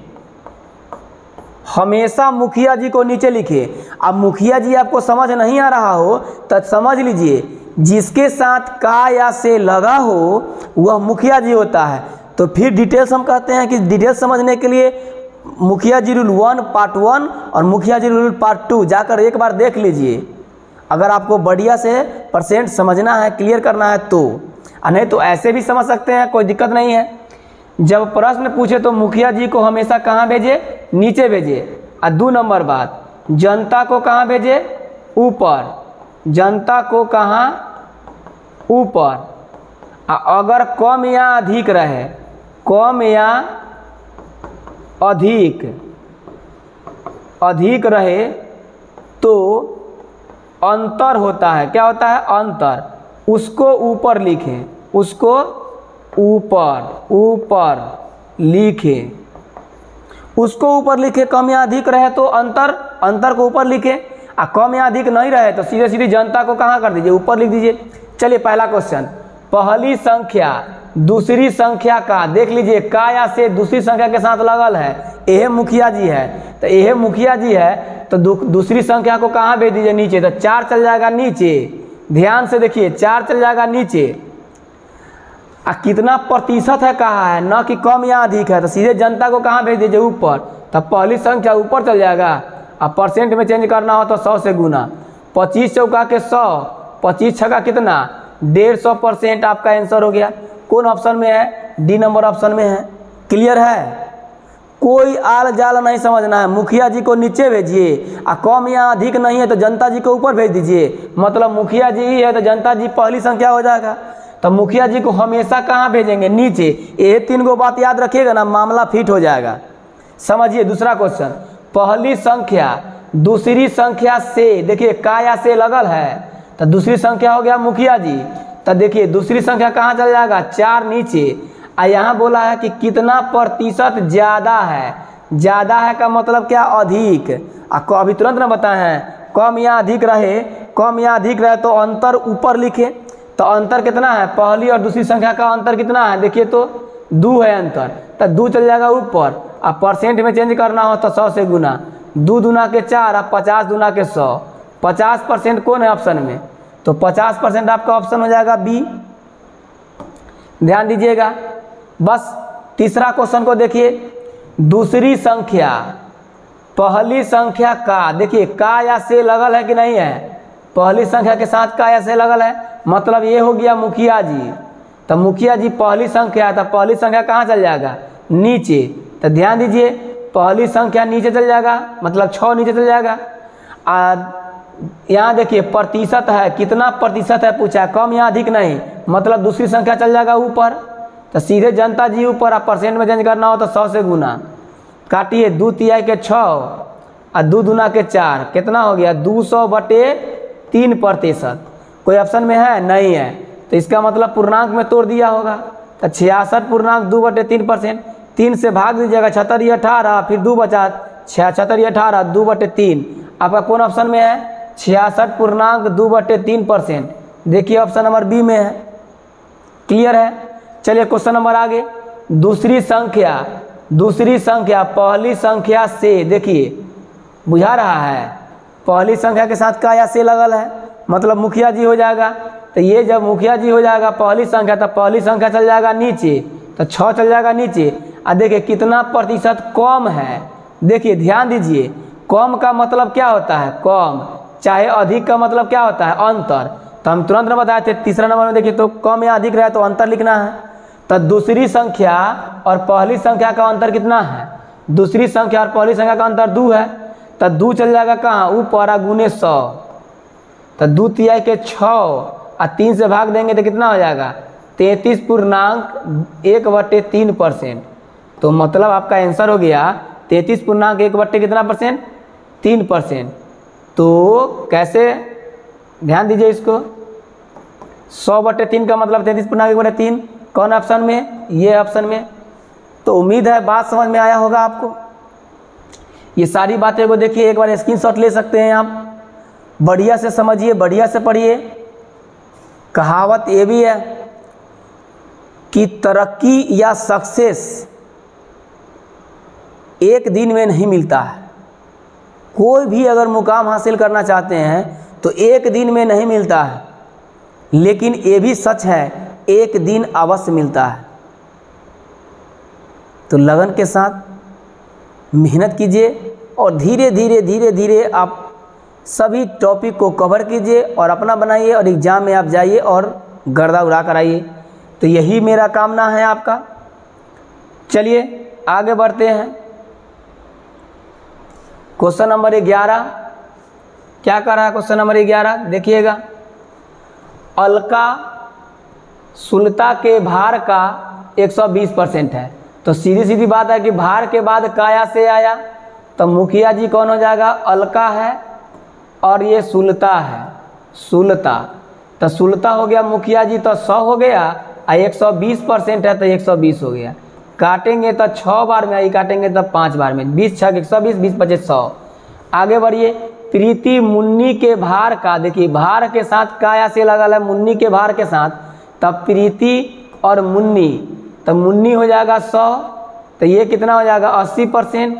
हमेशा मुखिया जी को नीचे लिखे। अब मुखिया जी आपको समझ नहीं आ रहा हो तो समझ लीजिए जिसके साथ का या से लगा हो वह मुखिया जी होता है। तो फिर डिटेल्स हम कहते हैं कि डिटेल्स समझने के लिए मुखिया जी रूल 1 पार्ट 1 और मुखिया जी रूल पार्ट 2 जाकर एक बार देख लीजिए, अगर आपको बढ़िया से परसेंट समझना है, क्लियर करना है तो। नहीं तो ऐसे भी समझ सकते हैं, कोई दिक्कत नहीं है। जब प्रश्न पूछे तो मुखिया जी को हमेशा कहाँ भेजे, नीचे भेजे। और 2 नंबर बात, जनता को कहाँ भेजे, ऊपर। जनता को कहाँ, ऊपर। अगर कम या अधिक रहे, कम या अधिक रहे तो अंतर होता है। क्या होता है, अंतर। उसको ऊपर लिखें, उसको ऊपर लिखें, उसको ऊपर लिखे। कम या अधिक रहे तो अंतर को ऊपर लिखें, और कम या अधिक नहीं रहे तो सीधे सीधे जनता को कहाँ कर दीजिए, ऊपर लिख दीजिए। चलिए पहला क्वेश्चन, पहली संख्या दूसरी संख्या का, देख लीजिए का या से दूसरी संख्या के साथ लगल है, यह मुखिया जी है, तो यह मुखिया जी है तो दूसरी संख्या को कहाँ भेज दीजिए, नीचे। तो 4 चल जाएगा नीचे, ध्यान से देखिए 4 चल जाएगा नीचे। कितना प्रतिशत है कहा है, न कि कम या अधिक है, तो सीधे जनता को कहाँ भेज दीजिए, ऊपर। तब पहली संख्या ऊपर चल जाएगा। अब परसेंट में चेंज करना हो तो 100 से गुना। 25 चौका के 100, 25 छका कितना, 150% आपका आंसर हो गया। कौन ऑप्शन में है, डी नंबर ऑप्शन में है। क्लियर है, कोई आल जाल नहीं समझना है। मुखिया जी को नीचे भेजिए, और कम या अधिक नहीं है तो जनता जी को ऊपर भेज दीजिए। मतलब मुखिया जी ही है तो जनता जी पहली संख्या हो जाएगा। तो मुखिया जी को हमेशा कहाँ भेजेंगे, नीचे। ये 3 गो बात याद रखिएगा ना, मामला फिट हो जाएगा। समझिए दूसरा क्वेश्चन, पहली संख्या दूसरी संख्या से, देखिए का या से लगल है तो दूसरी संख्या हो गया मुखिया जी। तो देखिए दूसरी संख्या कहाँ चल जाएगा, 4 नीचे। यहाँ बोला है कि कितना प्रतिशत ज़्यादा है। ज़्यादा है का मतलब क्या, अधिक। अभी तुरंत ना बताए हैं, कम या अधिक रहे तो अंतर ऊपर लिखे। तो अंतर कितना है, पहली और दूसरी संख्या का अंतर कितना है, देखिए तो 2 है अंतर, तो 2 चल जाएगा ऊपर। अब परसेंट में चेंज करना हो तो 100 से गुना। 2 दूना के 4 और 50 दूना के 100। 50% कौन है ऑप्शन में, तो 50% आपका ऑप्शन हो जाएगा बी। ध्यान दीजिएगा। बस तीसरा क्वेश्चन को देखिए, दूसरी संख्या पहली संख्या का, देखिए का या से लगल है कि नहीं है, पहली संख्या के साथ का या से लगल है, मतलब ये हो गया मुखिया जी। तो मुखिया जी पहली संख्या है तो पहली संख्या कहाँ चल जाएगा, नीचे। तो ध्यान दीजिए पहली संख्या नीचे चल जाएगा, मतलब 6 नीचे चल जाएगा। यहाँ देखिए प्रतिशत है, कितना प्रतिशत है पूछा है, कम या अधिक नहीं, मतलब दूसरी संख्या चल जाएगा ऊपर। तो सीधे जनता जी ऊपर। आप परसेंट में चेंज करना हो तो 100 से गुना। काटिए 2 तिहाई के 6 और 2 दूना के 4, कितना हो गया 200/3%। कोई ऑप्शन में है, नहीं है, तो इसका मतलब पूर्णांक में तोड़ दिया होगा। तो 66/2/3%। 3 से भाग दीजिएगा, 76 18, फिर 2 बचा 66 18, 2/3। आपका कौन ऑप्शन में है, 66.2/3%। देखिए ऑप्शन नंबर बी में है। क्लियर है। चलिए क्वेश्चन नंबर आगे। दूसरी संख्या पहली संख्या से, देखिए बुझा रहा है, पहली संख्या के साथ का या से लगल है, मतलब मुखिया जी हो जाएगा। तो ये जब मुखिया जी हो जाएगा पहली संख्या, तो पहली संख्या चल जाएगा नीचे, तो 6 चल जाएगा नीचे। और देखिए कितना प्रतिशत कम है। देखिए ध्यान दीजिए, कम का मतलब क्या होता है, कम, चाहे अधिक का मतलब क्या होता है, अंतर। तो हम तुरंत बताए थे तीसरा नंबर में, देखिए तो कम या अधिक रहे तो अंतर लिखना है। तो दूसरी संख्या और पहली संख्या का अंतर कितना है, दूसरी संख्या और पहली संख्या का अंतर 2 है। तो 2 चल जाएगा कहाँ, ऊपर, और गुने 100। तो 2 तिहाई के 6 और 3 से भाग देंगे तो कितना हो जाएगा, 33.1/3%। तो मतलब आपका आंसर हो गया 33.1 कितना परसेंट, 3%। तो कैसे, ध्यान दीजिए इसको, 100/3 का मतलब 33.1/3, कौन ऑप्शन में, ये ऑप्शन में। तो उम्मीद है बात समझ में आया होगा आपको। ये सारी बातें को देखिए, एक बार स्क्रीनशॉट ले सकते हैं आप, बढ़िया से समझिए, बढ़िया से पढ़िए। कहावत ये भी है कि तरक्की या सक्सेस एक दिन में नहीं मिलता है। कोई भी अगर मुकाम हासिल करना चाहते हैं तो एक दिन में नहीं मिलता है, लेकिन ये भी सच है एक दिन अवश्य मिलता है। तो लगन के साथ मेहनत कीजिए और धीरे धीरे आप सभी टॉपिक को कवर कीजिए और अपना बनाइए, और एग्ज़ाम में आप जाइए और गर्दा उड़ा कर आइए। तो यही मेरा कामना है आपका। चलिए आगे बढ़ते हैं। क्वेश्चन नंबर 11 क्या कर रहा है, क्वेश्चन नंबर 11 देखिएगा। अलका सुलता के भार का 120% है। तो सीधी बात है कि भार के बाद काया से आया, तो मुखिया जी कौन हो जाएगा, अलका है, और ये सुलता है, सुलता। तो सुलता हो गया मुखिया जी, तो 100 हो गया, और 120% है तो 120 हो गया। काटेंगे तो 6 बार में, आई काटेंगे तो 5 बार में, 20 6 120, 20 25 100। आगे बढ़िए। प्रीति मुन्नी के भार का, देखिए भार के साथ काया से लगा है, मुन्नी के भार के साथ, तब प्रीति और मुन्नी, तो मुन्नी हो जाएगा 100, तो ये कितना हो जाएगा 80%।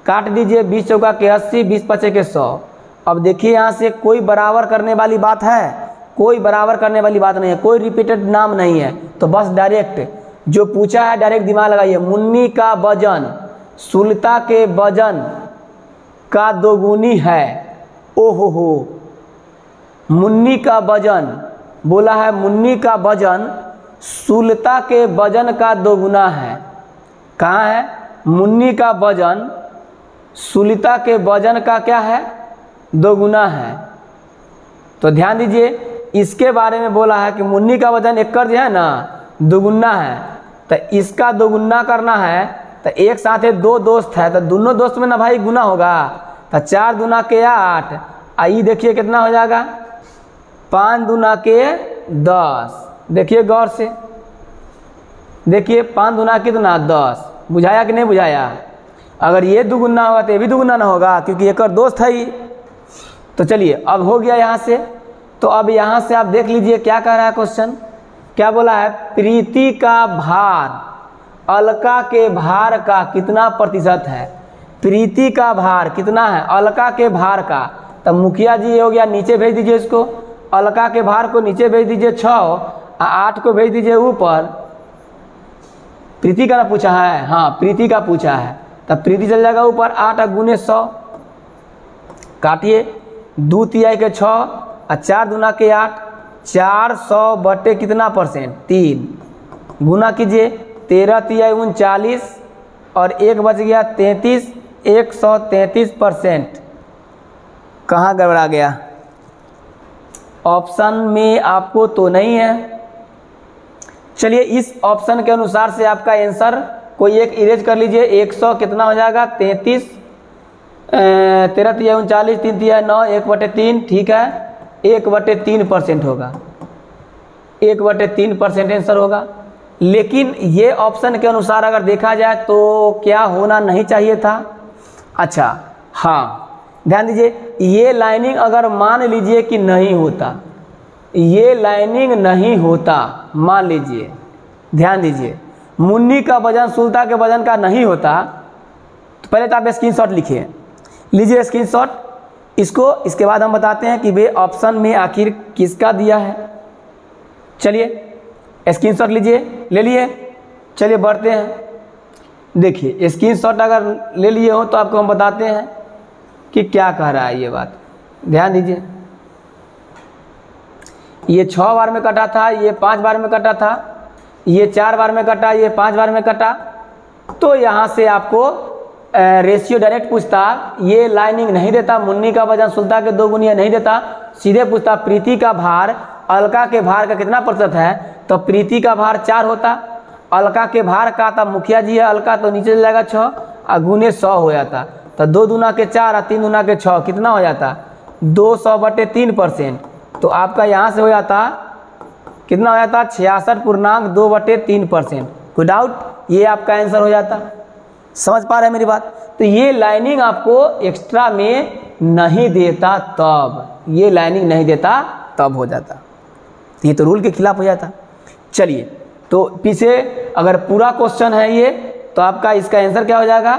काट दीजिए, 20 चौका के 80, 20 पचे के 100। अब देखिए यहाँ से कोई बराबर करने वाली बात है, कोई बराबर करने वाली बात नहीं है, कोई रिपीटेड नाम नहीं है। तो बस डायरेक्ट जो पूछा है डायरेक्ट दिमाग लगाइए। मुन्नी का वजन सुलता के वजन का दोगुनी है। ओहो हो, मुन्नी का वजन बोला है, मुन्नी का वजन सुलता के वजन का दोगुना है। कहाँ है, मुन्नी का वजन सुलता के वजन का क्या है, दोगुना है। तो ध्यान दीजिए, इसके बारे में बोला है कि मुन्नी का वजन एक कर जो है ना दोगुना है, तो इसका दोगुना करना है। तो एक साथ है, 2 दोस्त है, तो दोनों दोस्त में ना भाई गुना होगा, तो 4 दूना के 8, आई देखिए कितना हो जाएगा 5 दूना के 10। देखिए गौर से, देखिए 5 दूना कितना 10, बुझाया कि नहीं बुझाया। अगर ये दुगुना होगा तो ये भी दुगुना ना होगा, क्योंकि एक और दोस्त है ही। तो चलिए अब हो गया यहाँ से। तो अब यहाँ से आप देख लीजिए क्या कह रहा है क्वेश्चन, क्या बोला है, प्रीति का भार अलका के भार का कितना प्रतिशत है। प्रीति का भार कितना है, अलका के भार का। तब मुखिया जी हो गया, नीचे भेज दीजिए इसको, अलका के भार को नीचे भेज दीजिए 6, 8 को भेज दीजिए ऊपर। प्रीति का ना पूछा है, हाँ प्रीति का पूछा है, तब प्रीति चल जाएगा ऊपर, 8 गुने 100। काटिए, 2 तिहाई के 6 और 4 दूना के 8, 400 बटे कितना परसेंट 3, गुना कीजिए, 13 तिहाई 39 और 1 बच गया 33, 133%। कहाँ गड़बड़ा गया, ऑप्शन में आपको तो नहीं है। चलिए इस ऑप्शन के अनुसार से आपका आंसर कोई एक इरेज कर लीजिए। 100 कितना हो जाएगा 33, 13 तिहाई 39, 3 तिहाई 9, 1/3, ठीक है 1/3% होगा, 1/3% आंसर होगा। लेकिन ये ऑप्शन के अनुसार अगर देखा जाए तो क्या होना नहीं चाहिए था। अच्छा हाँ, ध्यान दीजिए, ये लाइनिंग अगर मान लीजिए कि नहीं होता, ये लाइनिंग नहीं होता, मान लीजिए, ध्यान दीजिए, मुन्नी का वजन सुल्तान के वजन का नहीं होता, तो पहले तो आप स्क्रीनशॉट लिखिए, लीजिए स्क्रीनशॉट इसको। इसके बाद हम बताते हैं कि वे ऑप्शन में आखिर किसका दिया है। चलिए स्क्रीनशॉट लीजिए, ले लिए, चलिए बढ़ते हैं। देखिए स्क्रीनशॉट अगर ले लिए हो तो आपको हम बताते हैं कि क्या कह रहा है ये बात। ध्यान दीजिए, ये 6 बार में कटा था, ये 5 बार में कटा था, ये 4 बार में कटा, ये 5 बार में कटा। तो यहाँ से आपको रेशियो डायरेक्ट पूछता, ये लाइनिंग नहीं देता, मुन्नी का वजन सुल्तान के 2 गुनिया नहीं देता, सीधे पूछता प्रीति का भार अलका के भार का कितना प्रतिशत है, तो प्रीति का भार 4 होता, अलका के भार का था, मुखिया जी है अलका, तो नीचे चल जाएगा 6 और गुने 100 हो जाता, तो 2 दूना के 4 और 3 दूना के 6 कितना हो जाता 200/3%। तो आपका यहाँ से हो जाता कितना हो जाता 66.2/3%। कोई डाउट, ये आपका आंसर हो जाता। समझ पा रहे हैं मेरी बात। तो ये लाइनिंग आपको एक्स्ट्रा में नहीं देता तब, ये लाइनिंग नहीं देता तब हो जाता, ये तो रूल के खिलाफ हो जाता। चलिए तो पीछे अगर पूरा क्वेश्चन है ये, तो आपका इसका आंसर क्या हो जाएगा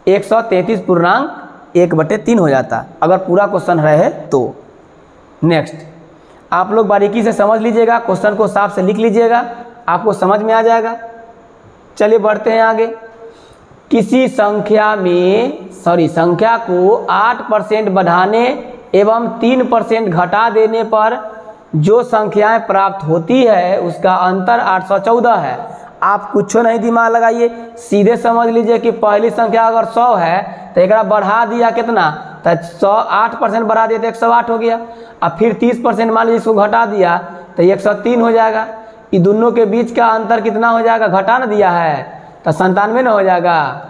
133.1/3 हो जाता, अगर पूरा क्वेश्चन रहे तो। नेक्स्ट आप लोग बारीकी से समझ लीजिएगा, क्वेश्चन को साफ से लिख लीजिएगा, आपको समझ में आ जाएगा। चलिए बढ़ते हैं आगे। किसी संख्या में संख्या को 8% बढ़ाने एवं 3% घटा देने पर जो संख्याएं प्राप्त होती है उसका अंतर 814 है। आप कुछ नहीं दिमाग लगाइए, सीधे समझ लीजिए कि पहली संख्या अगर 100 है तो एक बढ़ा दिया कितना, तो 8% बढ़ा दिया तो 108 हो गया, और फिर 30% मान लीजिए इसको घटा दिया तो 103 हो जाएगा। ये दोनों के बीच का अंतर कितना हो जाएगा, घटा ना दिया है तो 97 ना हो जाएगा,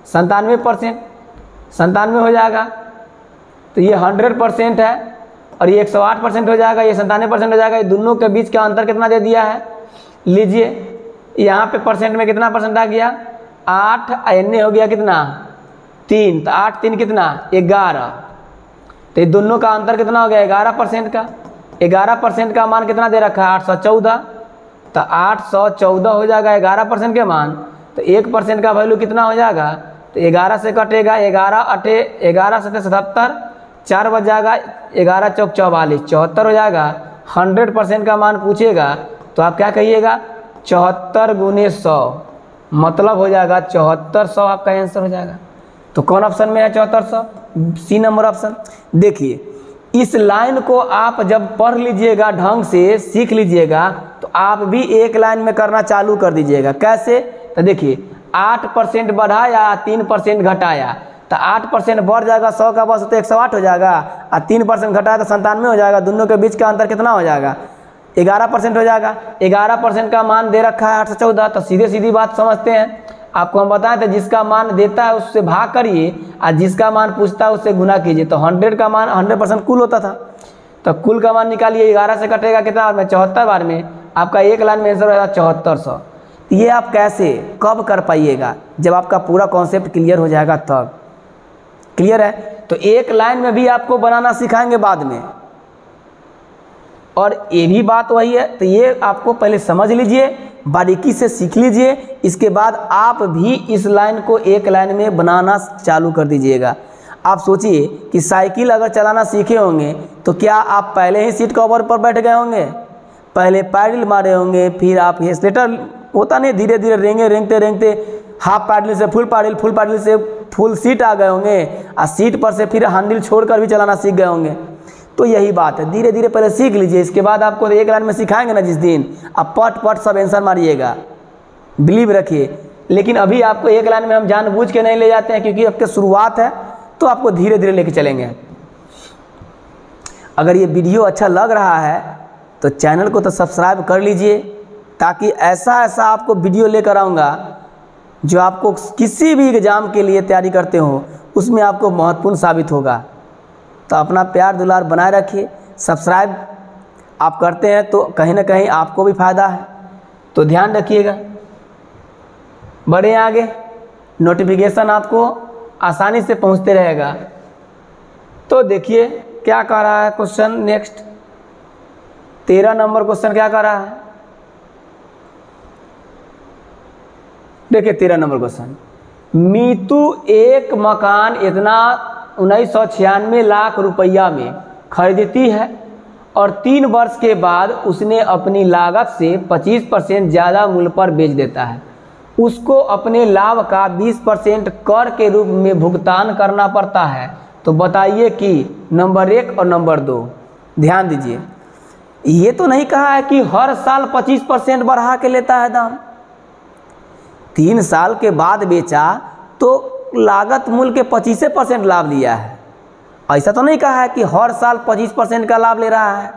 97% हो जाएगा। तो ये 100% है और ये 108% हो जाएगा, ये 97% हो जाएगा। ये दोनों के बीच का अंतर कितना दे दिया है, लीजिए यहाँ पे परसेंट में कितना परसेंट आ गया 8, एन हो गया कितना 3, तो 8 3 कितना 11, तो ये दोनों का अंतर कितना हो गया 11% का। 11% का मान कितना दे रखा है 814, तो 814 हो जाएगा 11% के मान, तो 1% का वैल्यू कितना हो जाएगा, तो 11 से कटेगा 11 से 77, 4 बच जाएगा, 11 चौक 44, 74 हो जाएगा। 100% का मान पूछेगा तो आप क्या कहिएगा 74 गुने 100, मतलब हो जाएगा 7400 आपका आंसर हो जाएगा। तो कौन ऑप्शन में है 7400, सी नंबर ऑप्शन। देखिए इस लाइन को आप जब पढ़ लीजिएगा, ढंग से सीख लीजिएगा, तो आप भी एक लाइन में करना चालू कर दीजिएगा। कैसे, तो देखिए 8% बढ़ाया 3% घटाया, तो 8% बढ़ जाएगा 100 का बस तो 108 हो जाएगा, और 3% घटाया तो 97 हो जाएगा। दोनों के बीच का अंतर कितना हो जाएगा 11% हो जाएगा। 11% का मान दे रखा है 814, तो सीधे सीधी बात समझते हैं। आपको हम बताए थे जिसका मान देता है उससे भाग करिए और जिसका मान पूछता है उससे गुना कीजिए, तो 100 का मान 100% कुल होता था, तो कुल का मान निकालिए, 11 से कटेगा कितना बार में 74 बार में, आपका एक लाइन में आंसर हो जाएगा 7400। ये आप कैसे कब कर पाइएगा, जब आपका पूरा कॉन्सेप्ट क्लियर हो जाएगा तब। क्लियर है, तो एक लाइन में भी आपको बनाना सिखाएंगे बाद में, और ये भी बात वही है। तो ये आपको पहले समझ लीजिए, बारीकी से सीख लीजिए, इसके बाद आप भी इस लाइन को एक लाइन में बनाना चालू कर दीजिएगा। आप सोचिए कि साइकिल अगर चलाना सीखे होंगे तो क्या आप पहले ही सीट कवर पर बैठ गए होंगे, पहले पैडल मारे होंगे, फिर आप एक्सीलरेटर होता नहीं, धीरे धीरे रेंगते हाफ पैडल से फुल पैडल, फुल पैडल से फुल सीट आ गए होंगे, और सीट पर से फिर हैंडल छोड़कर भी चलाना सीख गए होंगे। तो यही बात है, धीरे धीरे पहले सीख लीजिए, इसके बाद आपको एक लाइन में सिखाएंगे ना जिस दिन, आप पट सब आंसर मारिएगा, बिलीव रखिए। लेकिन अभी आपको एक लाइन में हम जानबूझ के नहीं ले जाते हैं, क्योंकि आपके शुरुआत है, तो आपको धीरे धीरे लेके चलेंगे। अगर ये वीडियो अच्छा लग रहा है तो चैनल को तो सब्सक्राइब कर लीजिए, ताकि ऐसा आपको वीडियो लेकर आऊँगा जो आपको किसी भी एग्ज़ाम के लिए तैयारी करते हो उसमें आपको महत्वपूर्ण साबित होगा। तो अपना प्यार दुलार बनाए रखिए, सब्सक्राइब आप करते हैं तो कहीं ना कहीं आपको भी फ़ायदा है, तो ध्यान रखिएगा। बढ़े आगे, नोटिफिकेशन आपको आसानी से पहुंचते रहेगा। तो देखिए क्या कह रहा है क्वेश्चन नेक्स्ट, 13 नंबर क्वेश्चन क्या कह रहा है। देखिए 13 नंबर क्वेश्चन, मीतू एक मकान इतना 1996 लाख रुपया में खरीदती है और 3 वर्ष के बाद उसने अपनी लागत से 25% ज़्यादा मूल्य पर बेच देता है। उसको अपने लाभ का 20% कर के रूप में भुगतान करना पड़ता है। तो बताइए कि नंबर 1 और नंबर 2। ध्यान दीजिए, ये तो नहीं कहा है कि हर साल 25% बढ़ा के लेता है दाम। 3 साल के बाद बेचा तो लागत मूल्य के 25% लाभ लिया है। ऐसा तो नहीं कहा है कि हर साल 25% का लाभ ले रहा है।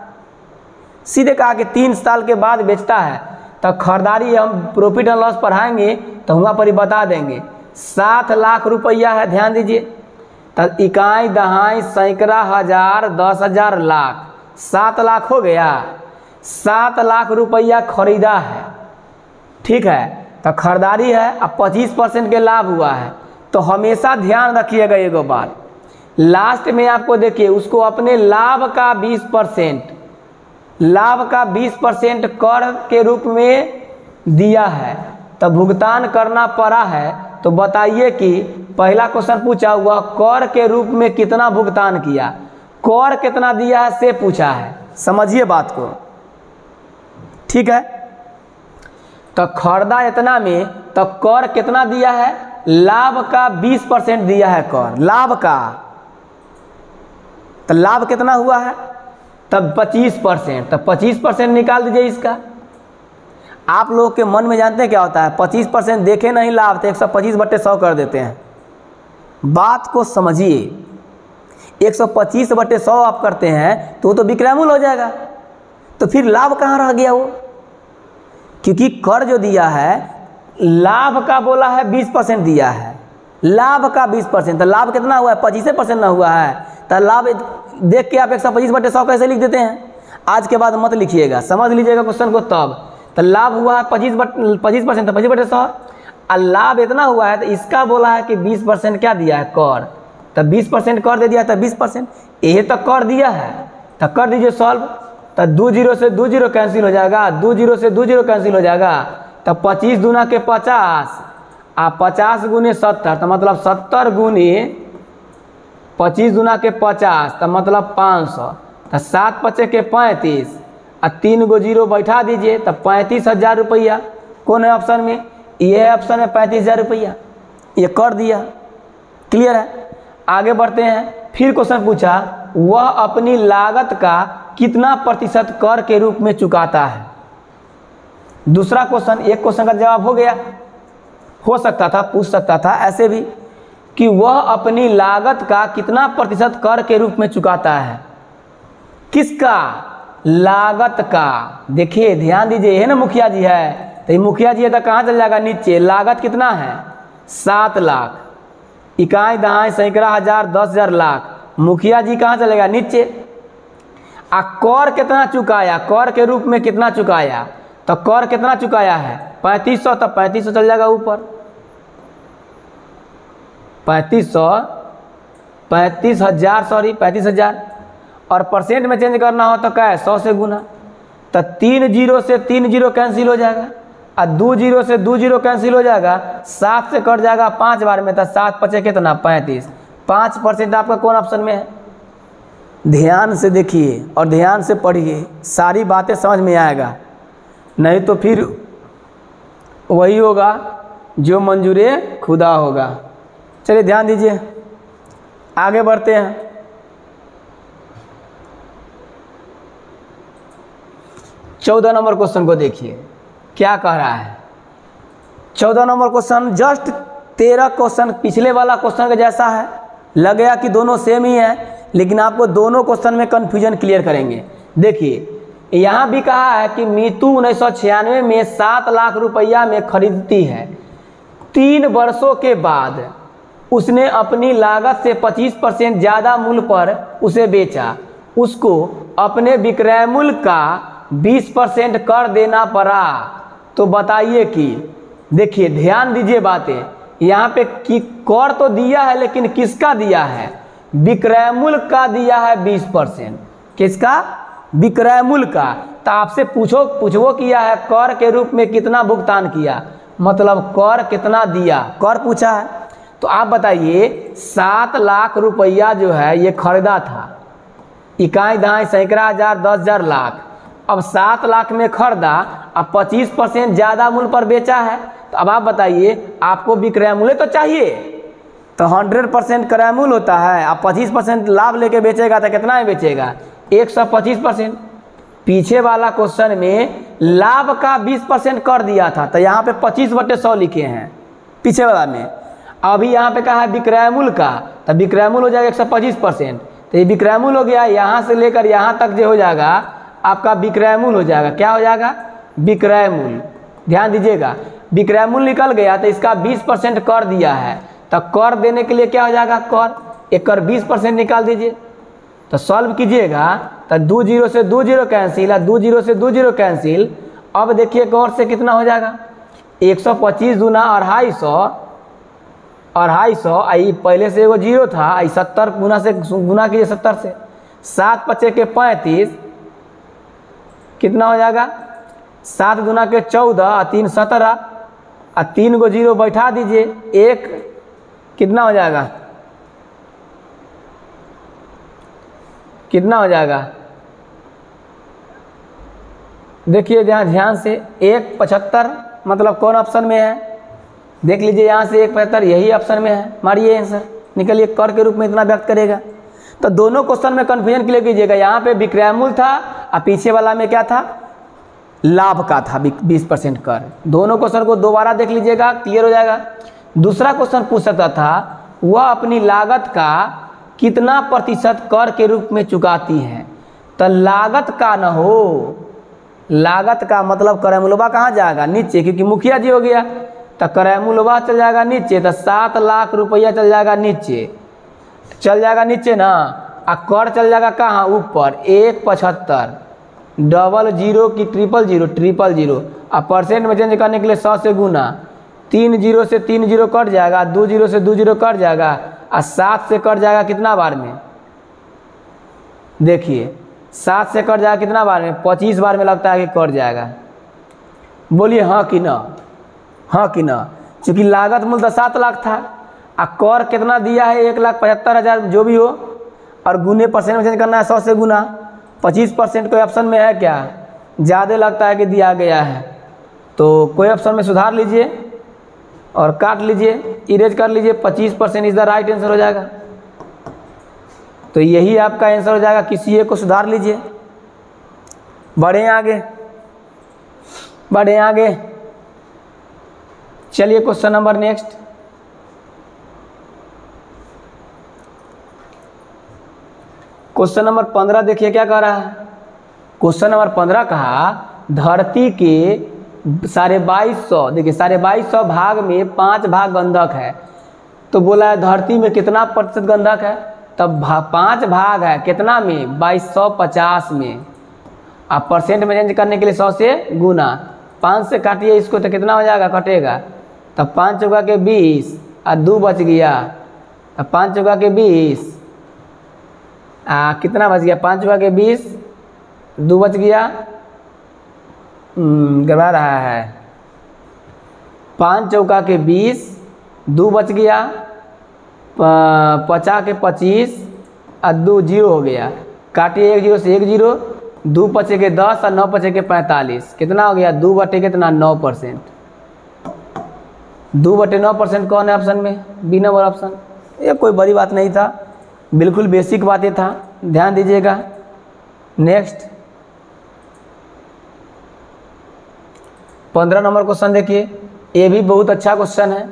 सीधे कहा कि 3 साल के बाद बेचता है। तो खरीदारी हम प्रॉफिट एंड लॉस पढ़ाएंगे तो वहाँ पर ही बता देंगे। 7 लाख रुपया है, ध्यान दीजिए। तो इकाई दहाई सैकड़ा हज़ार 10,000 लाख, 7 लाख हो गया। 7 लाख रुपया खरीदा है, ठीक है। तो खरीदारी है अब 25% के लाभ हुआ है। तो हमेशा ध्यान रखिएगा एगो बात, लास्ट में आपको देखिए उसको अपने लाभ का 20%, लाभ का 20% कर के रूप में दिया है तो भुगतान करना पड़ा है। तो बताइए कि पहला क्वेश्चन पूछा हुआ कर के रूप में कितना भुगतान किया, कर कितना दिया है से पूछा है। समझिए बात को, ठीक है। तो खरीदा इतना में तो कर कितना दिया है, लाभ का 20% दिया है कर, लाभ का। तो लाभ कितना हुआ है तब 25%, तो 25% निकाल दीजिए इसका। आप लोग के मन में जानते हैं क्या होता है, 25% देखे नहीं लाभ तो 125/100 कर देते हैं। बात को समझिए, 125/100 आप करते हैं तो वो तो विक्रयमूल्य हो जाएगा। तो फिर लाभ कहाँ रह गया वो, क्योंकि कर जो दिया है लाभ का बोला है 20% दिया है, लाभ का 20%। तो लाभ कितना हुआ है, 25% ना हुआ है। तो लाभ देख के आप 125/100 कैसे लिख देते हैं। आज के बाद मत लिखिएगा, समझ लीजिएगा क्वेश्चन को तब। तो लाभ हुआ है 25% तो 25/100 और लाभ इतना हुआ है तो इसका बोला है कि 20% क्या दिया है कर। तो 20% कर दे दिया तो 20%, यही तो कर दिया है। तो कर दीजिए सॉल्व। तो 2 0 से 2 0 कैंसिल हो जाएगा, 2 0 से 2 0 कैंसिल हो जाएगा। तो 25 दूना के 50 आ 50 गुने 70 तो मतलब 70 गुने 25 दूना के 50 तो मतलब 500। तो 7 पचे के 35 और 3 गो 0 बैठा दीजिए तो 35,000 रुपया। कौन है ऑप्शन में, ये है ऑप्शन में 35,000 रुपया। ये कर दिया, क्लियर है। आगे बढ़ते हैं। फिर क्वेश्चन पूछा वह अपनी लागत का कितना प्रतिशत कर के रूप में चुकाता है। दूसरा क्वेश्चन, एक क्वेश्चन का जवाब हो गया, हो सकता था पूछ सकता था ऐसे भी कि वह अपनी लागत का कितना प्रतिशत कर के रूप में चुकाता है। किसका, लागत का। देखिए ध्यान दीजिए, ये ना मुखिया जी है, तो ये मुखिया जी है तो कहाँ चल जाएगा नीचे। लागत कितना है 7 लाख, इकाई दहाई सैकड़ा हज़ार 10,000 लाख। मुखिया जी कहाँ चलेगा नीचे। आ कर कितना चुकाया, कर के रूप में कितना चुकाया, तो कर कितना चुकाया है 3500, तो 3500 चल जाएगा ऊपर। 35,000 और परसेंट में चेंज करना हो तो क्या है 100 से गुना। तो 3 0 से 3 0 कैंसिल हो जाएगा और 2 0 से 2 0 कैंसिल हो जाएगा। 7 से कट जाएगा 5 बार में, तो 7 पचे कितना 35। 5% आपका कौन ऑप्शन में है। ध्यान से देखिए और ध्यान से पढ़िए, सारी बातें समझ में आएगा, नहीं तो फिर वही होगा जो मंजूरे खुदा होगा। चलिए ध्यान दीजिए, आगे बढ़ते हैं। चौदह नंबर क्वेश्चन को देखिए क्या कह रहा है। 14 नंबर क्वेश्चन जस्ट 13 क्वेश्चन पिछले वाला क्वेश्चन के जैसा है, लगेगा कि दोनों सेम ही है, लेकिन आपको दोनों क्वेश्चन में कन्फ्यूजन क्लियर करेंगे। देखिए यहाँ भी कहा है कि मीतू 1996 में 7 लाख रुपया में खरीदती है। 3 वर्षों के बाद उसने अपनी लागत से 25% ज़्यादा मूल्य पर उसे बेचा। उसको अपने विक्रय मूल्य का 20% कर देना पड़ा। तो बताइए कि, देखिए ध्यान दीजिए बातें यहाँ पे कि कर तो दिया है, लेकिन किसका दिया है, विक्रय मूल्य का दिया है 20%। किसका? विक्रय मूल्य का। तो आपसे पूछो किया है कर के रूप में कितना भुगतान किया, मतलब कर कितना दिया, कर पूछा है। तो आप बताइए 7 लाख रुपया जो है ये खरीदा था, इकाई दहाई सैकड़ा हजार 10,000 लाख। अब 7 लाख में खरीदा, अब 25% ज़्यादा मूल्य पर बेचा है। तो अब आप बताइए आपको विक्रय मूल्य तो चाहिए, तो 100% क्रय मूल्य होता है, अब 25% लाभ लेके बेचेगा तो कितना में बेचेगा? 125%। पीछे वाला क्वेश्चन में लाभ का 20% कर दिया था, तो यहाँ पे 25/100 लिखे हैं पीछे वाला में। अभी यहाँ पे कहा है विक्रय मूल्य का, तो विक्रय मूल्य हो जाएगा 125%। तो ये विक्रय मूल्य हो गया, यहाँ से लेकर यहाँ तक जो हो जाएगा आपका विक्रय मूल्य हो जाएगा। क्या हो जाएगा? विक्रय मूल्य। ध्यान दीजिएगा, विक्रय मूल्य निकल गया तो इसका 20% कर दिया है, तो कर देने के लिए क्या हो जाएगा? कर एक 20% निकाल दीजिए। तो सॉल्व कीजिएगा तो 2 0 से 2 0 कैंसिल, 2 0 से 2 0 कैंसिल। अब देखिए कर से कितना हो जाएगा? 125 दूना 250, आई पहले से एगो 0 था, आई 70 गुना से गुना कीजिए 70 से, 7 5 के 35, कितना हो जाएगा? 7 गुना के 14, 3 17, 3 को 0 बैठा दीजिए, 1 कितना हो जाएगा? कितना हो जाएगा? देखिए ध्यान से, 175 मतलब कौन ऑप्शन में है? देख लीजिए यहाँ से 175 यही ऑप्शन में है। मारिए आंसर, निकलिए कर के रूप में इतना व्यक्त करेगा। तो दोनों क्वेश्चन में कंफ्यूजन क्लियर कीजिएगा, यहाँ पे विक्रय मूल्य था और पीछे वाला में क्या था? लाभ का था 20% कर। दोनों क्वेश्चन को दोबारा देख लीजिएगा, क्लियर हो जाएगा। दूसरा क्वेश्चन पूछ सकता था वह अपनी लागत का कितना प्रतिशत कर के रूप में चुकाती है। तो लागत का न हो, लागत का मतलब क्रय मूल्यवा कहाँ जाएगा? नीचे, क्योंकि मुखिया जी हो गया, तो क्रय मूल्यवा चल जाएगा नीचे। तो 7 लाख रुपया चल जाएगा नीचे, चल जाएगा नीचे ना, और कर चल जाएगा कहाँ? ऊपर। 175 00 की 000 और परसेंट में चेंज करने के लिए 100 से गुना, 3 0 से 3 0 कट जाएगा, 2 0 से 2 0 कट जाएगा, और 7 से कट जाएगा कितना बार में? देखिए 7 से कट जाएगा कितना बार में? 25 बार में लगता है कि कट जाएगा। बोलिए हाँ कि ना? हाँ कि ना? क्योंकि लागत मूल्य तो 7 लाख था, और कर कितना दिया है? 1,75,000 जो भी हो, और गुने परसेंट में चेंज करना है 100 से गुना। 25% कोई ऑप्शन में है क्या? ज़्यादा लगता है कि दिया गया है, तो कोई ऑप्शन में सुधार लीजिए और काट लीजिए, इरेज कर लीजिए। 25% इज द राइट आंसर हो जाएगा। तो यही आपका आंसर हो जाएगा, किसी एक को सुधार लीजिए। बढ़े आगे, बढ़े आगे, चलिए question number next. Question number 15 देखिए क्या कह रहा है। क्वेश्चन नंबर 15 कहा धरती के 2250, देखिए 2250 भाग में 5 भाग गंधक है। तो बोला है धरती में कितना प्रतिशत गंधक है? तब 5 भाग है कितना में? 2250 में। आप परसेंट में चेंज करने के लिए 100 से गुना, 5 से काटिए इसको तो कितना हो जाएगा? कटेगा। तब 5 चौका के 20 और 2 बच गया, तब 5 चौका के 20 कितना बच गया? 5 चौका के 20, 2 बच गया, गड़बड़ा रहा है। 5 चौका के 20, 2 बच गया, 50 के 25 और 2 0 हो गया। काटिए 1 0 से 1 0, 2 बचे के 10 और 9 बचे के 45, कितना हो गया? 2 बटे कितना? 9%। 2 बटे 9% कौन है ऑप्शन में? B number option. ये कोई बड़ी बात नहीं था, बिल्कुल बेसिक बातें था, ध्यान दीजिएगा। नेक्स्ट 15 नंबर क्वेश्चन देखिए, ये भी बहुत अच्छा क्वेश्चन है।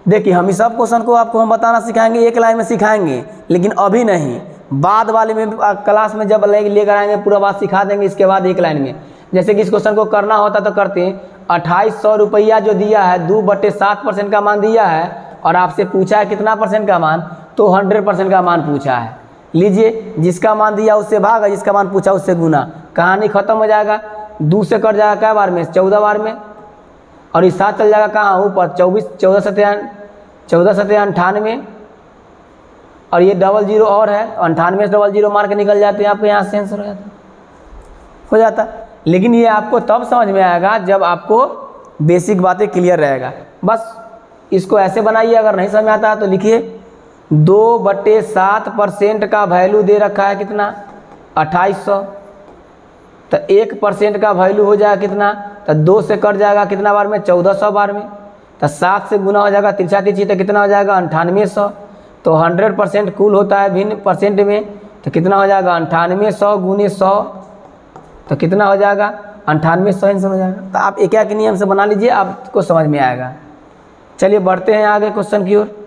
देखिए हम इस सब क्वेश्चन को आपको हम बताना सिखाएंगे, एक लाइन में सिखाएंगे, लेकिन अभी नहीं, बाद वाले में क्लास में जब लेकर आएंगे पूरा बात सिखा देंगे। इसके बाद एक लाइन में, जैसे कि इस क्वेश्चन को करना होता तो करते हैं। 2800 रुपया जो दिया है, 2/7% का मान दिया है, और आपसे पूछा है कितना परसेंट का मान? तो 100% का मान पूछा है। लीजिए, जिसका मान दिया उससे भागा, जिसका मान पूछा उससे गुना, कहानी खत्म हो जाएगा। 2 से कट जाएगा क्या बार में? 14 बार में, और इस 7 चल जाएगा कहाँ? ऊपर। 14 सत्या 98, और ये डबल जीरो और है, 98 डबल जीरो मार के निकल जाते हैं, आपको यहाँ से आंसर हो जाता। लेकिन ये आपको तब समझ में आएगा जब आपको बेसिक बातें क्लियर रहेगा। बस इसको ऐसे बनाइए, अगर नहीं समझ में आता है तो लिखिए 2/7% का वैल्यू दे रखा है कितना 2800, तो 1% का वैल्यू हो जाएगा कितना, तो 2 से कट जाएगा कितना बार में 1400 बार में, तो 7 से गुना हो जाएगा तिरछा तिरछी, तो कितना हो जाएगा 9800। तो 100% कुल होता है भिन्न परसेंट में, तो कितना हो जाएगा 9800 गुने 100, तो कितना हो जाएगा 9800 आंसर हो जाएगा। तो आप एक एक नियम से बना लीजिए, आपको समझ में आएगा। चलिए बढ़ते हैं आगे क्वेश्चन की ओर।